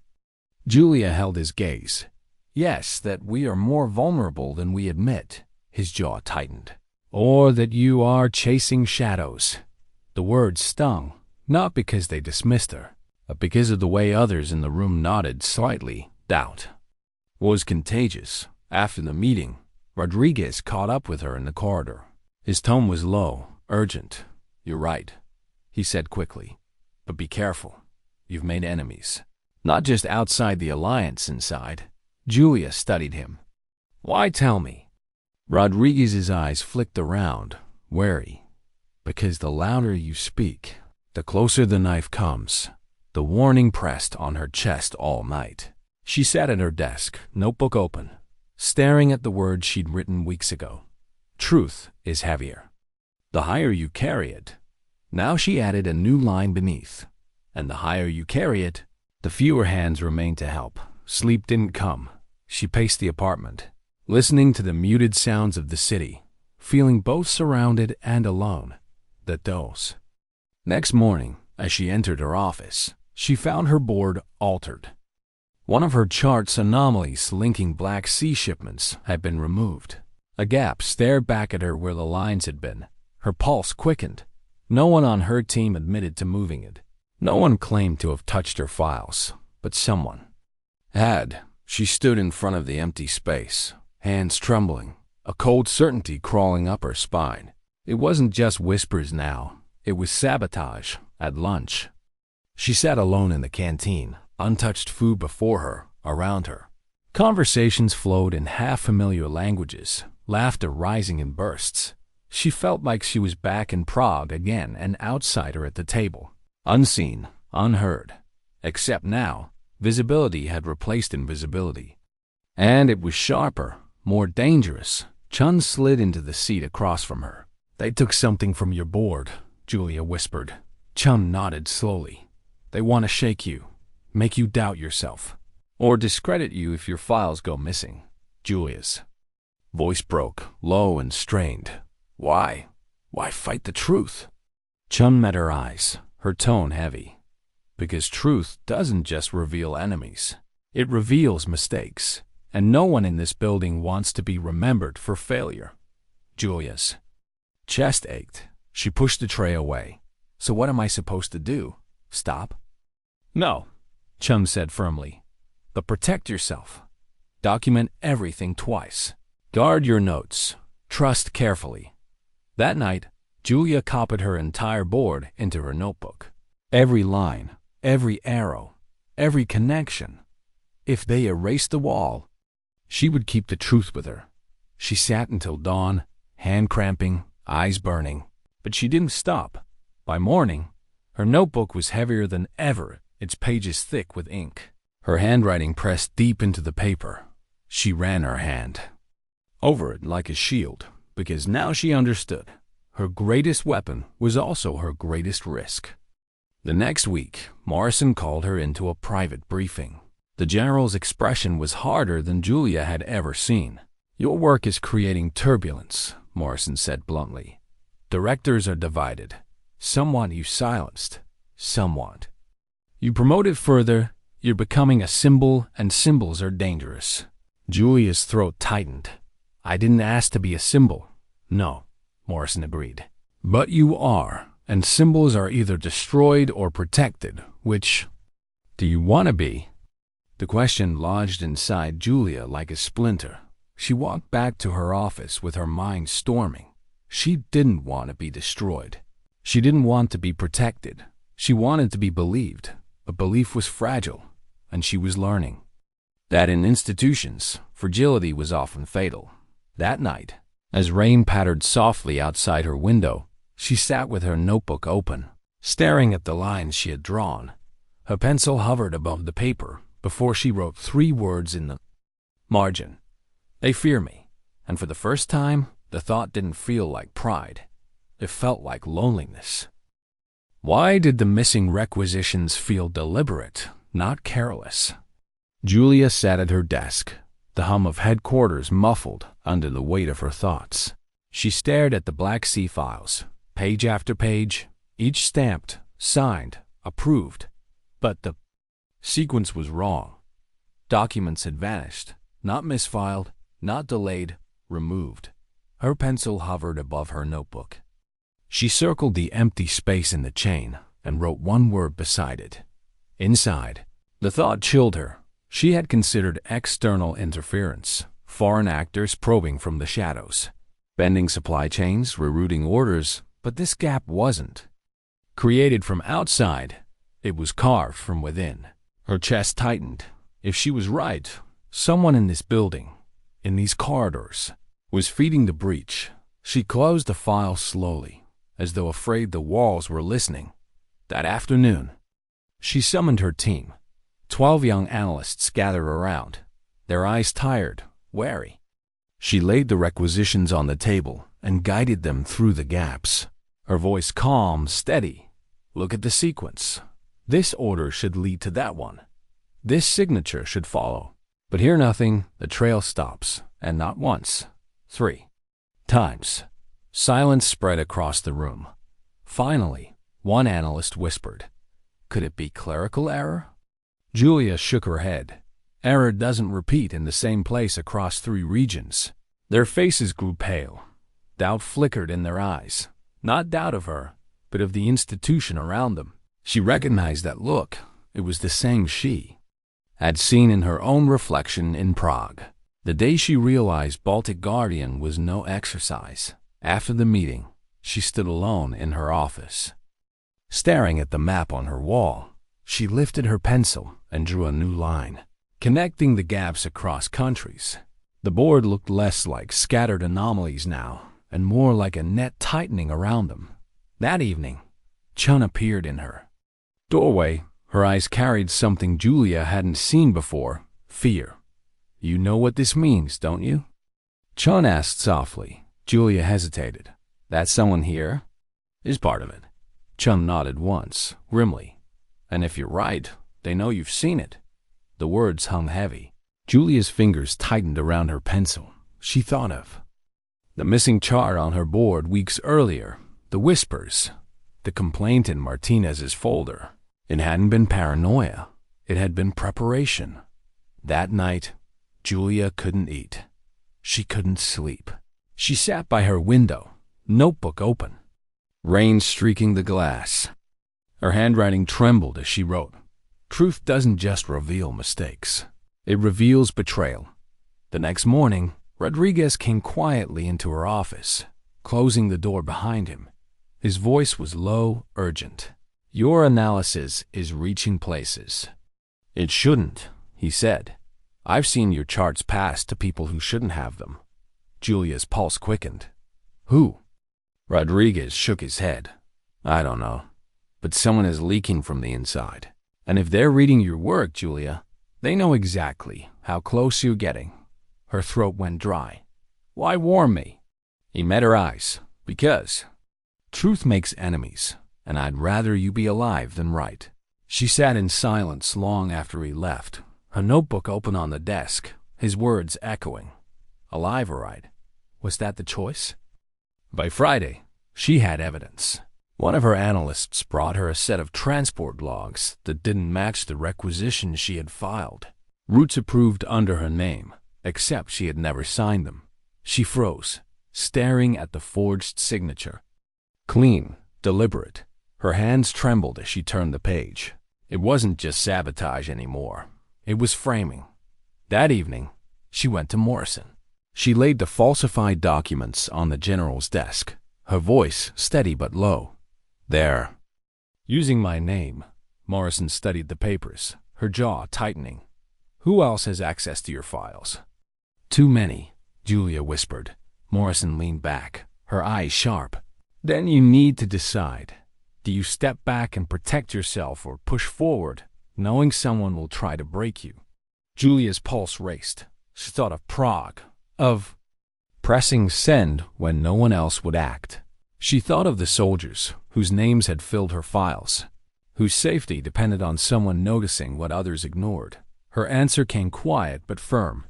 A: Julia held his gaze. "Yes, that we are more vulnerable than we admit." His jaw tightened. "Or that you are chasing shadows." The words stung, not because they dismissed her, but because of the way others in the room nodded slightly. Doubt was contagious. After the meeting, Rodriguez caught up with her in the corridor. His tone was low, urgent. "You're right," he said quickly. "But be careful. You've made enemies. Not just outside the alliance, inside." Julia studied him. "Why tell me?" Rodriguez's eyes flicked around, wary. "Because the louder you speak, the closer the knife comes." The warning pressed on her chest all night. She sat at her desk, notebook open, staring at the words she'd written weeks ago. "Truth is heavier the higher you carry it." Now she added a new line beneath. "And the higher you carry it, the fewer hands remain to help." Sleep didn't come. She paced the apartment, listening to the muted sounds of the city, feeling both surrounded and alone. The dose. Next morning, as she entered her office, she found her board altered. One of her chart's anomalies linking Black Sea shipments had been removed. A gap stared back at her where the lines had been. Her pulse quickened. No one on her team admitted to moving it. No one claimed to have touched her files, but someone had. She stood in front of the empty space, hands trembling, a cold certainty crawling up her spine. It wasn't just whispers now. It was sabotage at lunch. She sat alone in the canteen, untouched food before her, around her. Conversations flowed in half-familiar languages, laughter rising in bursts. She felt like she was back in Prague again, an outsider at the table. Unseen, unheard. Except now, visibility had replaced invisibility. And it was sharper, more dangerous. Chun slid into the seat across from her. They took something from your board, Julia whispered. Chun nodded slowly. They want to shake you, make you doubt yourself, or discredit you if your files go missing. Julia's voice broke, low and strained. Why? Why fight the truth? Chun met her eyes, her tone heavy. Because truth doesn't just reveal enemies. It reveals mistakes, and no one in this building wants to be remembered for failure. Julia's chest ached. She pushed the tray away. So what am I supposed to do? Stop? No, Chun said firmly. But protect yourself. Document everything twice. Guard your notes. Trust carefully. That night, Julia copied her entire board into her notebook. Every line, every arrow, every connection. If they erased the wall, she would keep the truth with her. She sat until dawn, hand cramping, eyes burning. But she didn't stop. By morning, her notebook was heavier than ever, its pages thick with ink. Her handwriting pressed deep into the paper. She ran her hand over it like a shield, because now she understood. Her greatest weapon was also her greatest risk. The next week, Morrison called her into a private briefing. The general's expression was harder than Julia had ever seen. Your work is creating turbulence, Morrison said bluntly. Directors are divided. Some want you silenced. Some want you promoted further. You're becoming a symbol, and symbols are dangerous. Julia's throat tightened. I didn't ask to be a symbol. No, Morrison agreed. But you are, and symbols are either destroyed or protected. Which do you want to be? The question lodged inside Julia like a splinter. She walked back to her office with her mind storming. She didn't want to be destroyed. She didn't want to be protected. She wanted to be believed, but belief was fragile, and she was learning that in institutions, fragility was often fatal. That night, as rain pattered softly outside her window, she sat with her notebook open, staring at the lines she had drawn. Her pencil hovered above the paper before she wrote 3 words in the margin. They fear me, and for the first time, the thought didn't feel like pride. It felt like loneliness. Why did the missing requisitions feel deliberate, not careless? Julia sat at her desk, the hum of headquarters muffled under the weight of her thoughts. She stared at the Black Sea files, page after page, each stamped, signed, approved. But the sequence was wrong. Documents had vanished, not misfiled, not delayed, removed. Her pencil hovered above her notebook. She circled the empty space in the chain and wrote 1 word beside it. Inside, the thought chilled her. She had considered external interference, foreign actors probing from the shadows, bending supply chains, rerouting orders, but this gap wasn't created from outside. It was carved from within. Her chest tightened. If she was right, someone in this building, in these corridors, was feeding the breach. She closed the file slowly, as though afraid the walls were listening. That afternoon, she summoned her team. 12 young analysts gathered around, their eyes tired, wary. She laid the requisitions on the table and guided them through the gaps. Her voice calm, steady. Look at the sequence. This order should lead to that one. This signature should follow. But hear nothing, the trail stops, and not once, 3 times. Silence spread across the room. Finally, one analyst whispered, "Could it be clerical error?" Julia shook her head. Error doesn't repeat in the same place across 3 regions. Their faces grew pale. Doubt flickered in their eyes. Not doubt of her, but of the institution around them. She recognized that look. It was the same she had seen in her own reflection in Prague. The day she realized Baltic Guardian was no exercise. After the meeting, she stood alone in her office. Staring at the map on her wall, she lifted her pencil and drew a new line, connecting the gaps across countries. The board looked less like scattered anomalies now, and more like a net tightening around them. That evening, Chun appeared in her doorway. Her eyes carried something Julia hadn't seen before, fear. "You know what this means, don't you?" Chun asked softly. Julia hesitated. That someone here? Is part of it. Chun nodded once, grimly. And if you're right, they know you've seen it. The words hung heavy. Julia's fingers tightened around her pencil. She thought of the missing chart on her board weeks earlier, the whispers, the complaint in Martinez's folder. It hadn't been paranoia. It had been preparation. That night, Julia couldn't eat. She couldn't sleep. She sat by her window, notebook open, rain streaking the glass. Her handwriting trembled as she wrote. Truth doesn't just reveal mistakes. It reveals betrayal. The next morning, Rodriguez came quietly into her office, closing the door behind him. His voice was low, urgent. Your analysis is reaching places. It shouldn't, he said. I've seen your charts passed to people who shouldn't have them. Julia's pulse quickened. Who? Rodriguez shook his head. I don't know, but someone is leaking from the inside. And if they're reading your work, Julia, they know exactly how close you're getting. Her throat went dry. Why warn me? He met her eyes. Because truth makes enemies, and I'd rather you be alive than right. She sat in silence long after he left, her notebook open on the desk, his words echoing. Alive or right? Was that the choice? By Friday, she had evidence. One of her analysts brought her a set of transport logs that didn't match the requisitions she had filed. Routes approved under her name, except she had never signed them. She froze, staring at the forged signature. Clean, deliberate. Her hands trembled as she turned the page. It wasn't just sabotage anymore. It was framing. That evening, she went to Morrison. She laid the falsified documents on the general's desk, her voice steady but low. There. Using my name, Morrison studied the papers, her jaw tightening. Who else has access to your files? Too many, Julia whispered. Morrison leaned back, her eyes sharp. Then you need to decide. Do you step back and protect yourself or push forward, knowing someone will try to break you? Julia's pulse raced. She thought of Prague, of pressing send when no one else would act. She thought of the soldiers whose names had filled her files, whose safety depended on someone noticing what others ignored. Her answer came quiet but firm.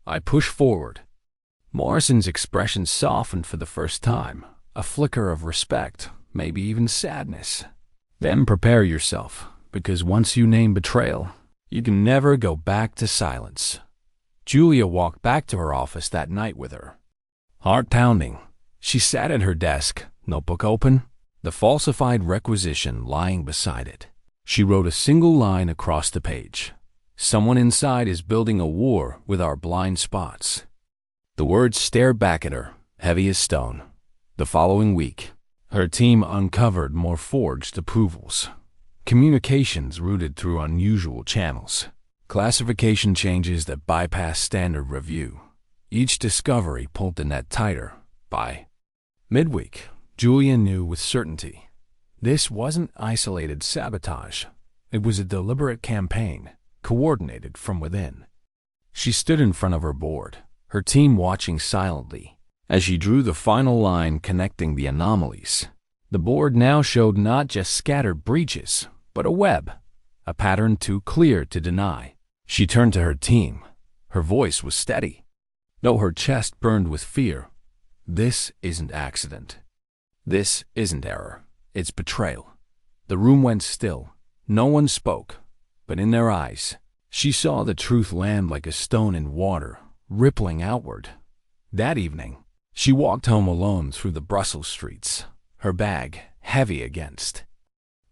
A: I push forward. Morrison's expression softened for the first time, a flicker of respect, maybe even sadness. Then prepare yourself, because once you name betrayal, you can never go back to silence. Julia walked back to her office that night with her. Heart pounding, she sat at her desk, notebook open, the falsified requisition lying beside it. She wrote a single line across the page. Someone inside is building a war with our blind spots. The words stared back at her, heavy as stone. The following week, her team uncovered more forged approvals. Communications routed through unusual channels. Classification changes that bypass standard review. Each discovery pulled the net tighter. By midweek, Julia knew with certainty. This wasn't isolated sabotage. It was a deliberate campaign, coordinated from within. She stood in front of her board, her team watching silently, as she drew the final line connecting the anomalies. The board now showed not just scattered breaches, but a web, a pattern too clear to deny. She turned to her team. Her voice was steady, though her chest burned with fear. This isn't accident. This isn't error. It's betrayal. The room went still. No one spoke, but in their eyes, she saw the truth land like a stone in water, rippling outward. That evening, she walked home alone through the Brussels streets, her bag heavy against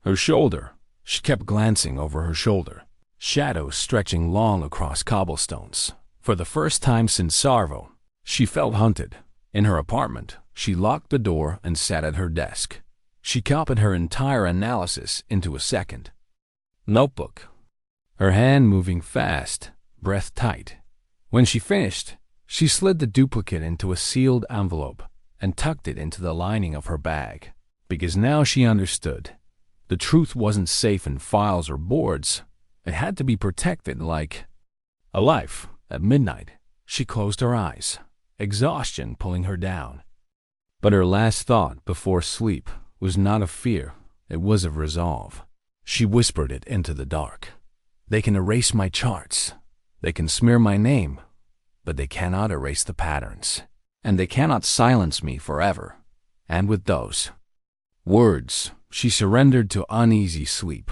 A: her shoulder. She kept glancing over her shoulder, shadows stretching long across cobblestones. For the first time since Sarvo, she felt hunted. In her apartment, she locked the door and sat at her desk. She copied her entire analysis into a second notebook, her hand moving fast, breath tight. When she finished, she slid the duplicate into a sealed envelope and tucked it into the lining of her bag, because now she understood. The truth wasn't safe in files or boards. It had to be protected like a life. At midnight, she closed her eyes. exhaustion pulling her down. But her last thought before sleep was not of fear, it was of resolve. She whispered it into the dark. They can erase my charts. They can smear my name, but they cannot erase the patterns. And they cannot silence me forever. And with those words, she surrendered to uneasy sleep,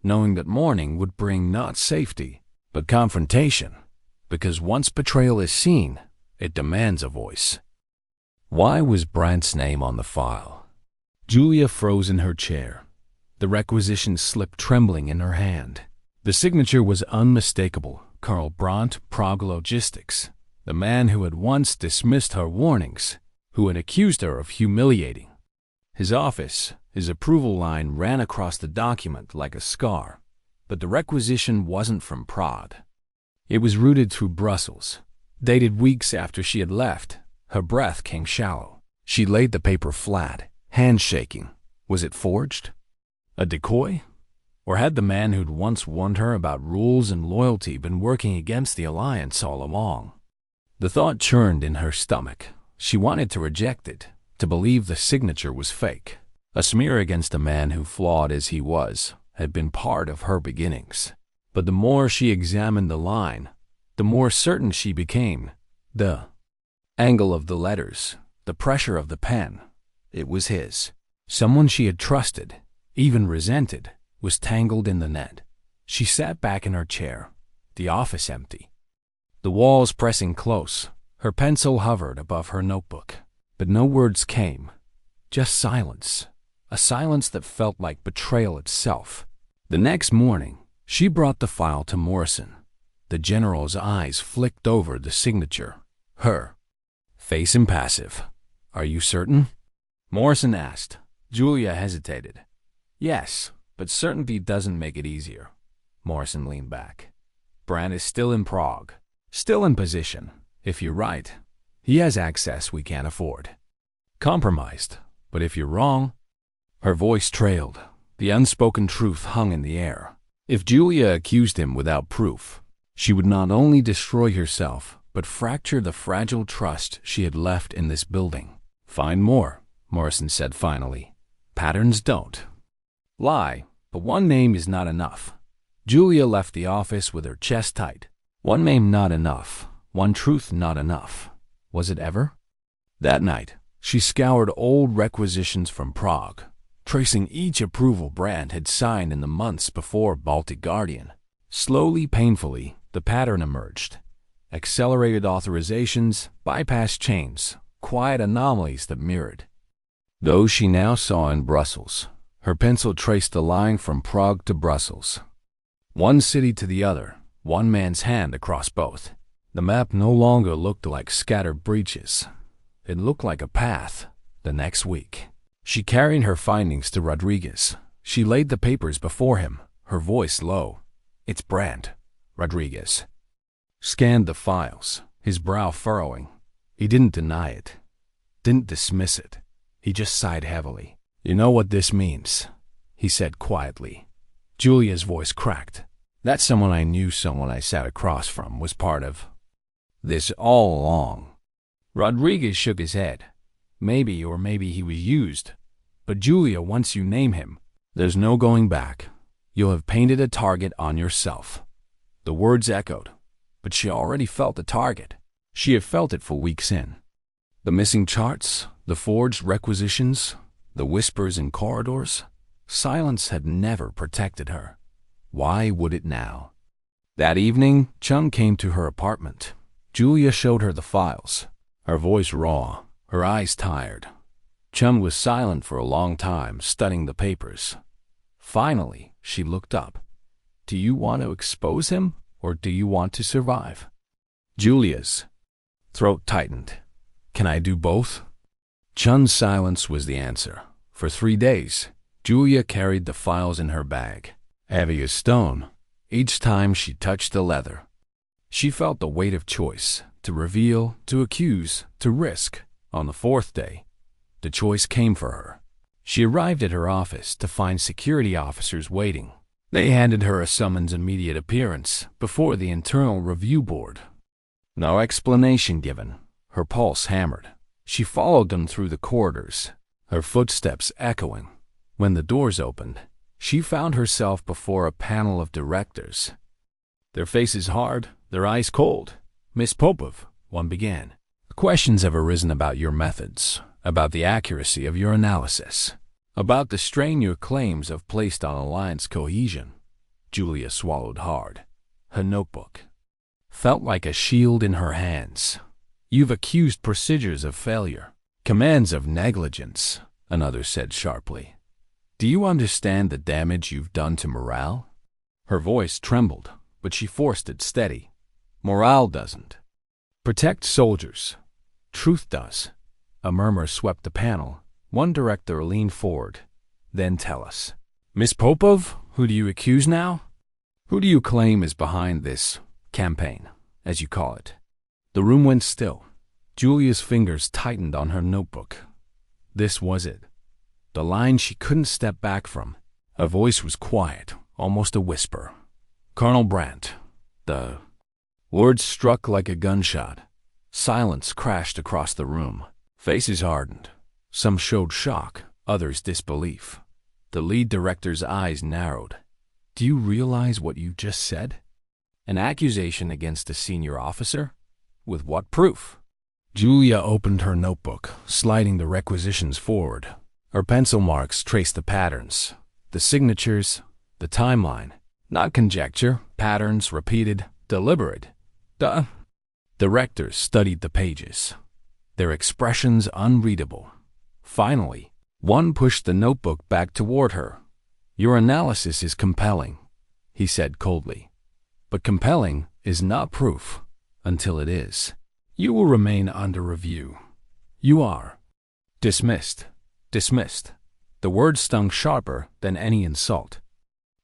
A: knowing that morning would bring not safety, but confrontation, because once betrayal is seen, it demands a voice. Why was Brandt's name on the file? Julia froze in her chair. The requisition slipped trembling in her hand. The signature was unmistakable. Karl Brandt, Prague Logistics, the man who had once dismissed her warnings, who had accused her of humiliating. His office, his approval line ran across the document like a scar, but the requisition wasn't from Prague. It was routed through Brussels. Dated weeks after she had left, her breath came shallow. She laid the paper flat, hand shaking. Was it forged? A decoy? Or had the man who'd once warned her about rules and loyalty been working against the alliance all along? The thought churned in her stomach. She wanted to reject it, to believe the signature was fake. A smear against a man who, flawed as he was, had been part of her beginnings. But the more she examined the line, the more certain she became. The angle of the letters, the pressure of the pen, it was his. Someone she had trusted, even resented, was tangled in the net. She sat back in her chair, the office empty. The walls pressing close, her pencil hovered above her notebook. But no words came, just silence, a silence that felt like betrayal itself. The next morning, she brought the file to Morrison. The general's eyes flicked over the signature. Her face impassive. Are you certain? Morrison asked. Julia hesitated. Yes, but certainty doesn't make it easier. Morrison leaned back. Brandt is still in Prague, still in position. If you're right, he has access we can't afford. Compromised, but if you're wrong... Her voice trailed. The unspoken truth hung in the air. If Julia accused him without proof, she would not only destroy herself, but fracture the fragile trust she had left in this building. Find more, Morrison said finally. Patterns don't lie, but one name is not enough. Julia left the office with her chest tight. One name not enough. One truth not enough. Was it ever? That night, she scoured old requisitions from Prague, tracing each approval Brandt had signed in the months before Baltic Guardian. Slowly, painfully, the pattern emerged. Accelerated authorizations, bypass chains, quiet anomalies that mirrored those she now saw in Brussels. Her pencil traced the line from Prague to Brussels. One city to the other, one man's hand across both. The map no longer looked like scattered breaches. It looked like a path. The next week, she carried her findings to Rodriguez. She laid the papers before him, her voice low. It's Brandt. Rodriguez scanned the files, his brow furrowing. He didn't deny it, didn't dismiss it. He just sighed heavily. You know what this means, he said quietly. Julia's voice cracked. That someone I sat across from was part of this all along. Rodriguez shook his head. Maybe or maybe he was used. But Julia, once you name him, there's no going back. You'll have painted a target on yourself. The words echoed, but she already felt the target. She had felt it for weeks in. The missing charts, the forged requisitions, the whispers in corridors. Silence had never protected her. Why would it now? That evening, Chung came to her apartment. Julia showed her the files, her voice raw, her eyes tired. Chum was silent for a long time, studying the papers. Finally, she looked up. Do you want to expose him, or do you want to survive? Julia's throat tightened. Can I do both? Chun's silence was the answer. For 3 days, Julia carried the files in her bag, heavy as stone, each time she touched the leather. She felt the weight of choice, to reveal, to accuse, to risk. On the 4th day, the choice came for her. She arrived at her office to find security officers waiting. They handed her a summons immediate appearance before the Internal Review Board. No explanation given. Her pulse hammered. She followed them through the corridors, her footsteps echoing. When the doors opened, she found herself before a panel of directors. Their faces hard, their eyes cold. "Miss Popov," one began, "questions have arisen about your methods, about the accuracy of your analysis, about the strain your claims have placed on alliance cohesion." Julia swallowed hard. Her notebook felt like a shield in her hands. "You've accused procedures of failure, commands of negligence," another said sharply. "Do you understand the damage you've done to morale?" Her voice trembled, but she forced it steady. "Morale doesn't protect soldiers. Truth does." A murmur swept the panel. One director leaned forward. "Then tell us, Miss Popov, who do you accuse now? Who do you claim is behind this campaign, as you call it?" The room went still. Julia's fingers tightened on her notebook. This was it. The line she couldn't step back from. Her voice was quiet, almost a whisper. "Colonel Brandt." The words struck like a gunshot. Silence crashed across the room. Faces hardened. Some showed shock, others disbelief. The lead director's eyes narrowed. "Do you realize what you just said? An accusation against a senior officer? With what proof?" Julia opened her notebook, sliding the requisitions forward. Her pencil marks traced the patterns, the signatures, the timeline. Not conjecture, patterns repeated, deliberate. The directors studied the pages, their expressions unreadable. Finally, one pushed the notebook back toward her. "Your analysis is compelling," he said coldly. "But compelling is not proof until it is. You will remain under review. You are dismissed." Dismissed. The word stung sharper than any insult.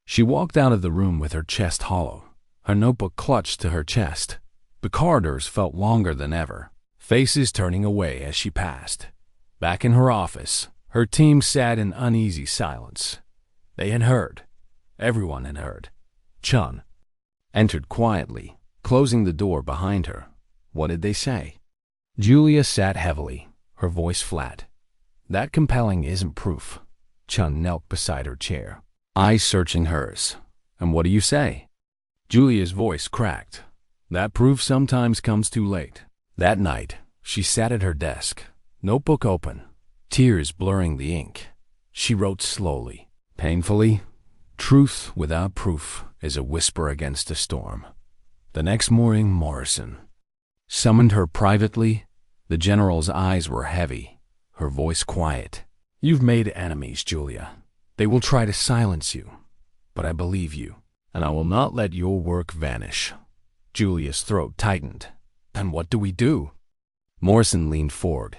A: She walked out of the room with her chest hollow, her notebook clutched to her chest. The corridors felt longer than ever, faces turning away as she passed. Back in her office, her team sat in uneasy silence. They had heard. Everyone had heard. Chun entered quietly, closing the door behind her. What did they say? Julia sat heavily, her voice flat. "That compelling isn't proof." Chun knelt beside her chair, eyes searching hers. "And what do you say?" Julia's voice cracked. "That proof sometimes comes too late." That night, she sat at her desk, notebook open, tears blurring the ink. She wrote slowly, painfully. "Truth without proof is a whisper against a storm." The next morning, Morrison summoned her privately. The general's eyes were heavy, her voice quiet. "You've made enemies, Julia. They will try to silence you. But I believe you, and I will not let your work vanish." Julia's throat tightened. "And what do we do?" Morrison leaned forward.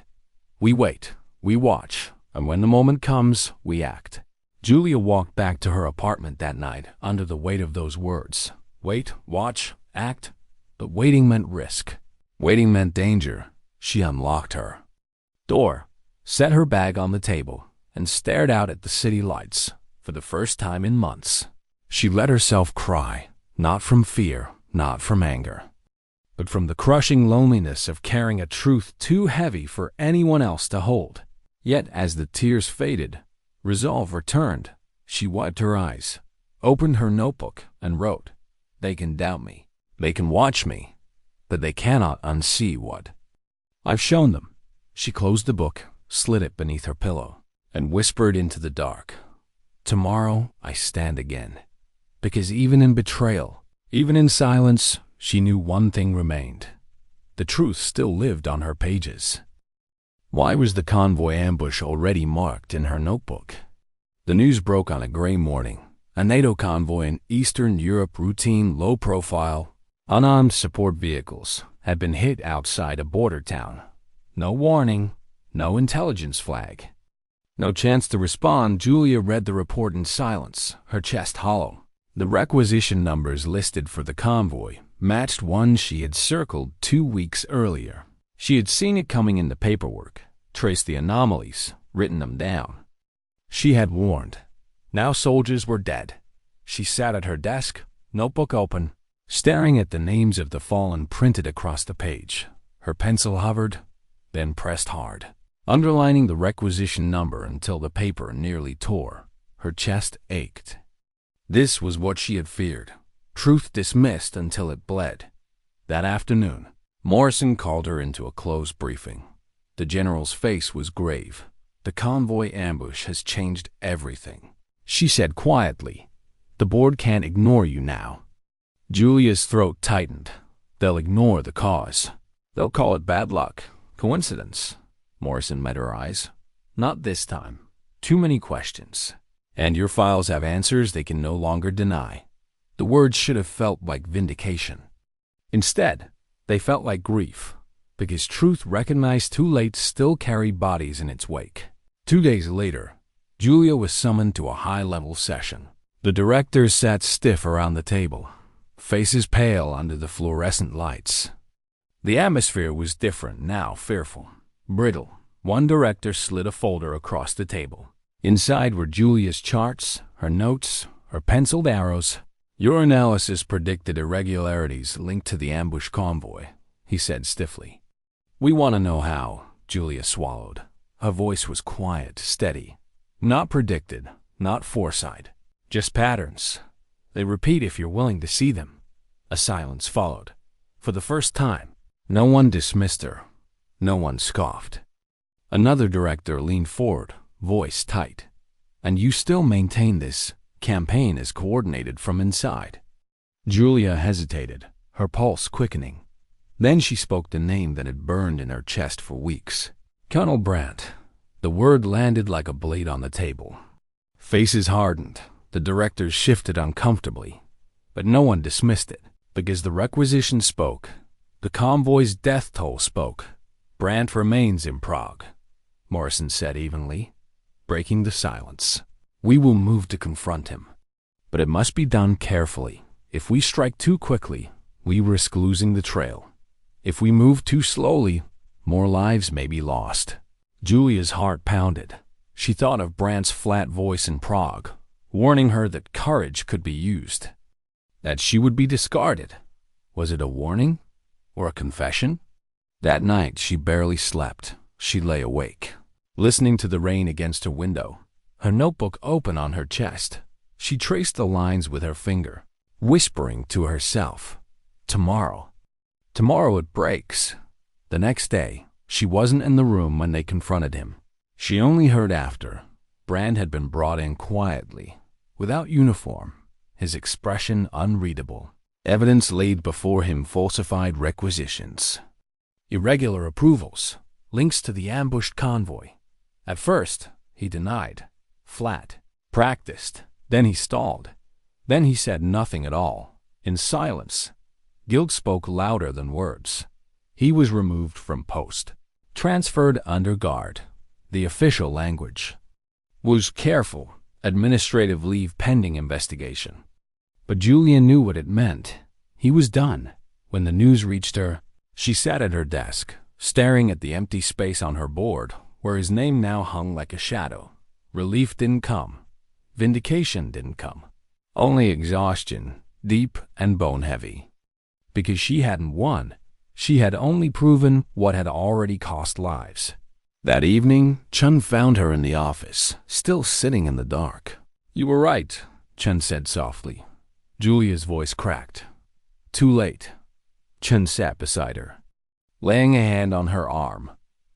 A: "We wait, we watch, and when the moment comes, we act." Julia walked back to her apartment that night under the weight of those words. Wait, watch, act. But waiting meant risk. Waiting meant danger. She unlocked her door, set her bag on the table, and stared out at the city lights for the first time in months. She let herself cry, not from fear, not from anger, but from the crushing loneliness of carrying a truth too heavy for anyone else to hold. Yet as the tears faded, resolve returned. She wiped her eyes, opened her notebook, and wrote, "They can doubt me, they can watch me, but they cannot unsee what I've shown them." She closed the book, slid it beneath her pillow, and whispered into the dark, "Tomorrow I stand again." Because even in betrayal, even in silence, she knew one thing remained. The truth still lived on her pages. Why was the convoy ambush already marked in her notebook? The news broke on a gray morning. A NATO convoy in Eastern Europe, routine, low-profile, unarmed support vehicles, had been hit outside a border town. No warning, no intelligence flag. No chance to respond. Julia read the report in silence, her chest hollow. The requisition numbers listed for the convoy matched one she had circled 2 weeks earlier. She had seen it coming in the paperwork, traced the anomalies, written them down. She had warned. Now soldiers were dead. She sat at her desk, notebook open, staring at the names of the fallen printed across the page. Her pencil hovered, then pressed hard, underlining the requisition number until the paper nearly tore. Her chest ached. This was what she had feared. Truth dismissed until it bled. That afternoon, Morrison called her into a closed briefing. The general's face was grave. "The convoy ambush has changed everything," she said quietly. "The board can't ignore you now." Julia's throat tightened. "They'll ignore the cause. They'll call it bad luck, coincidence." Morrison met her eyes. "Not this time. Too many questions. And your files have answers they can no longer deny." The words should have felt like vindication. Instead, they felt like grief, because truth recognized too late still carried bodies in its wake. 2 days later, Julia was summoned to a high-level session. The directors sat stiff around the table, faces pale under the fluorescent lights. The atmosphere was different now, fearful, brittle. One director slid a folder across the table. Inside were Julia's charts, her notes, her penciled arrows. "Your analysis predicted irregularities linked to the ambush convoy," he said stiffly. "We want to know how." Julia swallowed. Her voice was quiet, steady. "Not predicted, not foresight, just patterns. They repeat if you're willing to see them." A silence followed. For the first time, no one dismissed her. No one scoffed. Another director leaned forward, voice tight. "And you still maintain this campaign is coordinated from inside?" Julia hesitated, her pulse quickening. Then she spoke the name that had burned in her chest for weeks. "Colonel Brandt." The word landed like a blade on the table. Faces hardened. The directors shifted uncomfortably. But no one dismissed it, because the requisition spoke. The convoy's death toll spoke. "Brandt remains in Prague," Morrison said evenly, breaking the silence. "We will move to confront him. But it must be done carefully. If we strike too quickly, we risk losing the trail. If we move too slowly, more lives may be lost." Julia's heart pounded. She thought of Brandt's flat voice in Prague, warning her that courage could be used, that she would be discarded. Was it a warning or a confession? That night she barely slept. She lay awake, listening to the rain against her window, her notebook open on her chest. She traced the lines with her finger, whispering to herself, "Tomorrow. Tomorrow it breaks." The next day, she wasn't in the room when they confronted him. She only heard after. Brandt had been brought in quietly, without uniform, his expression unreadable. Evidence laid before him falsified requisitions, irregular approvals, links to the ambushed convoy. At first, he denied, flat, practiced. Then he stalled. Then he said nothing at all. In silence, guilt spoke louder than words. He was removed from post, transferred under guard. The official language was careful, administrative leave pending investigation. But Julia knew what it meant. He was done. When the news reached her, she sat at her desk, staring at the empty space on her board, where his name now hung like a shadow. Relief didn't come. Vindication didn't come. Only exhaustion, deep and bone-heavy. Because she hadn't won. She had only proven what had already cost lives. That evening, Chun found her in the office, still sitting in the dark. "You were right," Chun said softly. Julia's voice cracked. "Too late." Chun sat beside her, laying a hand on her arm.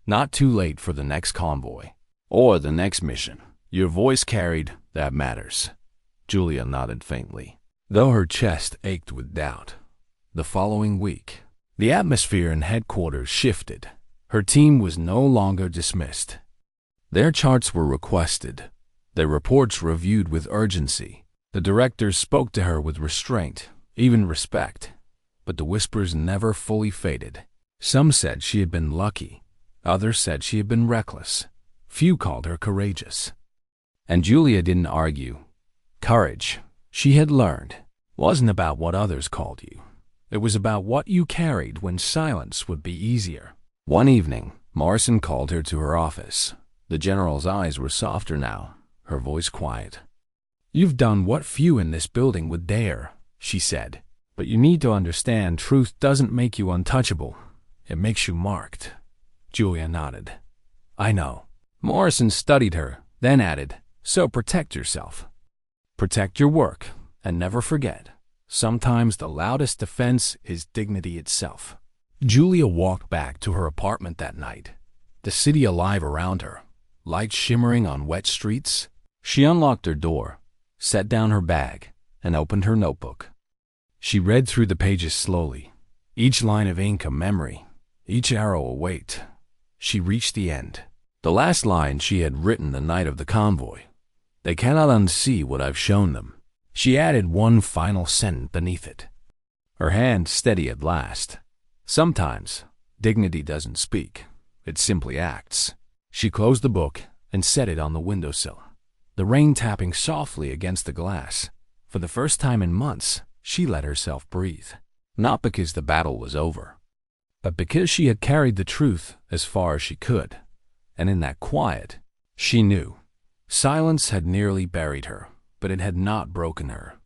A: "Not too late for the next convoy, or the next mission. Your voice carried, that matters." Julia nodded faintly, though her chest ached with doubt. The following week, the atmosphere in headquarters shifted. Her team was no longer dismissed. Their charts were requested, their reports reviewed with urgency. The directors spoke to her with restraint, even respect. But the whispers never fully faded. Some said she had been lucky. Others said she had been reckless. Few called her courageous. And Julia didn't argue. Courage, she had learned, wasn't about what others called you. It was about what you carried when silence would be easier. One evening, Morrison called her to her office. The general's eyes were softer now, her voice quiet. "You've done what few in this building would dare," she said. "But you need to understand truth doesn't make you untouchable. It makes you marked. Julia nodded. I know. Morrison studied her, then added, so protect yourself. Protect your work, and never forget, sometimes the loudest defense is dignity itself. Julia walked back to her apartment that night, the city alive around her, lights shimmering on wet streets. She unlocked her door, set down her bag, and opened her notebook. She read through the pages slowly, each line of ink a memory, each arrow a weight. She reached the end. The last line she had written the night of the convoy. They cannot unsee what I've shown them. She added one final sentence beneath it. Her hand steady at last. Sometimes, dignity doesn't speak. It simply acts. She closed the book and set it on the windowsill, the rain tapping softly against the glass. For the first time in months, she let herself breathe. Not because the battle was over, but because she had carried the truth as far as she could. And in that quiet, she knew. Silence had nearly buried her, but it had not broken her.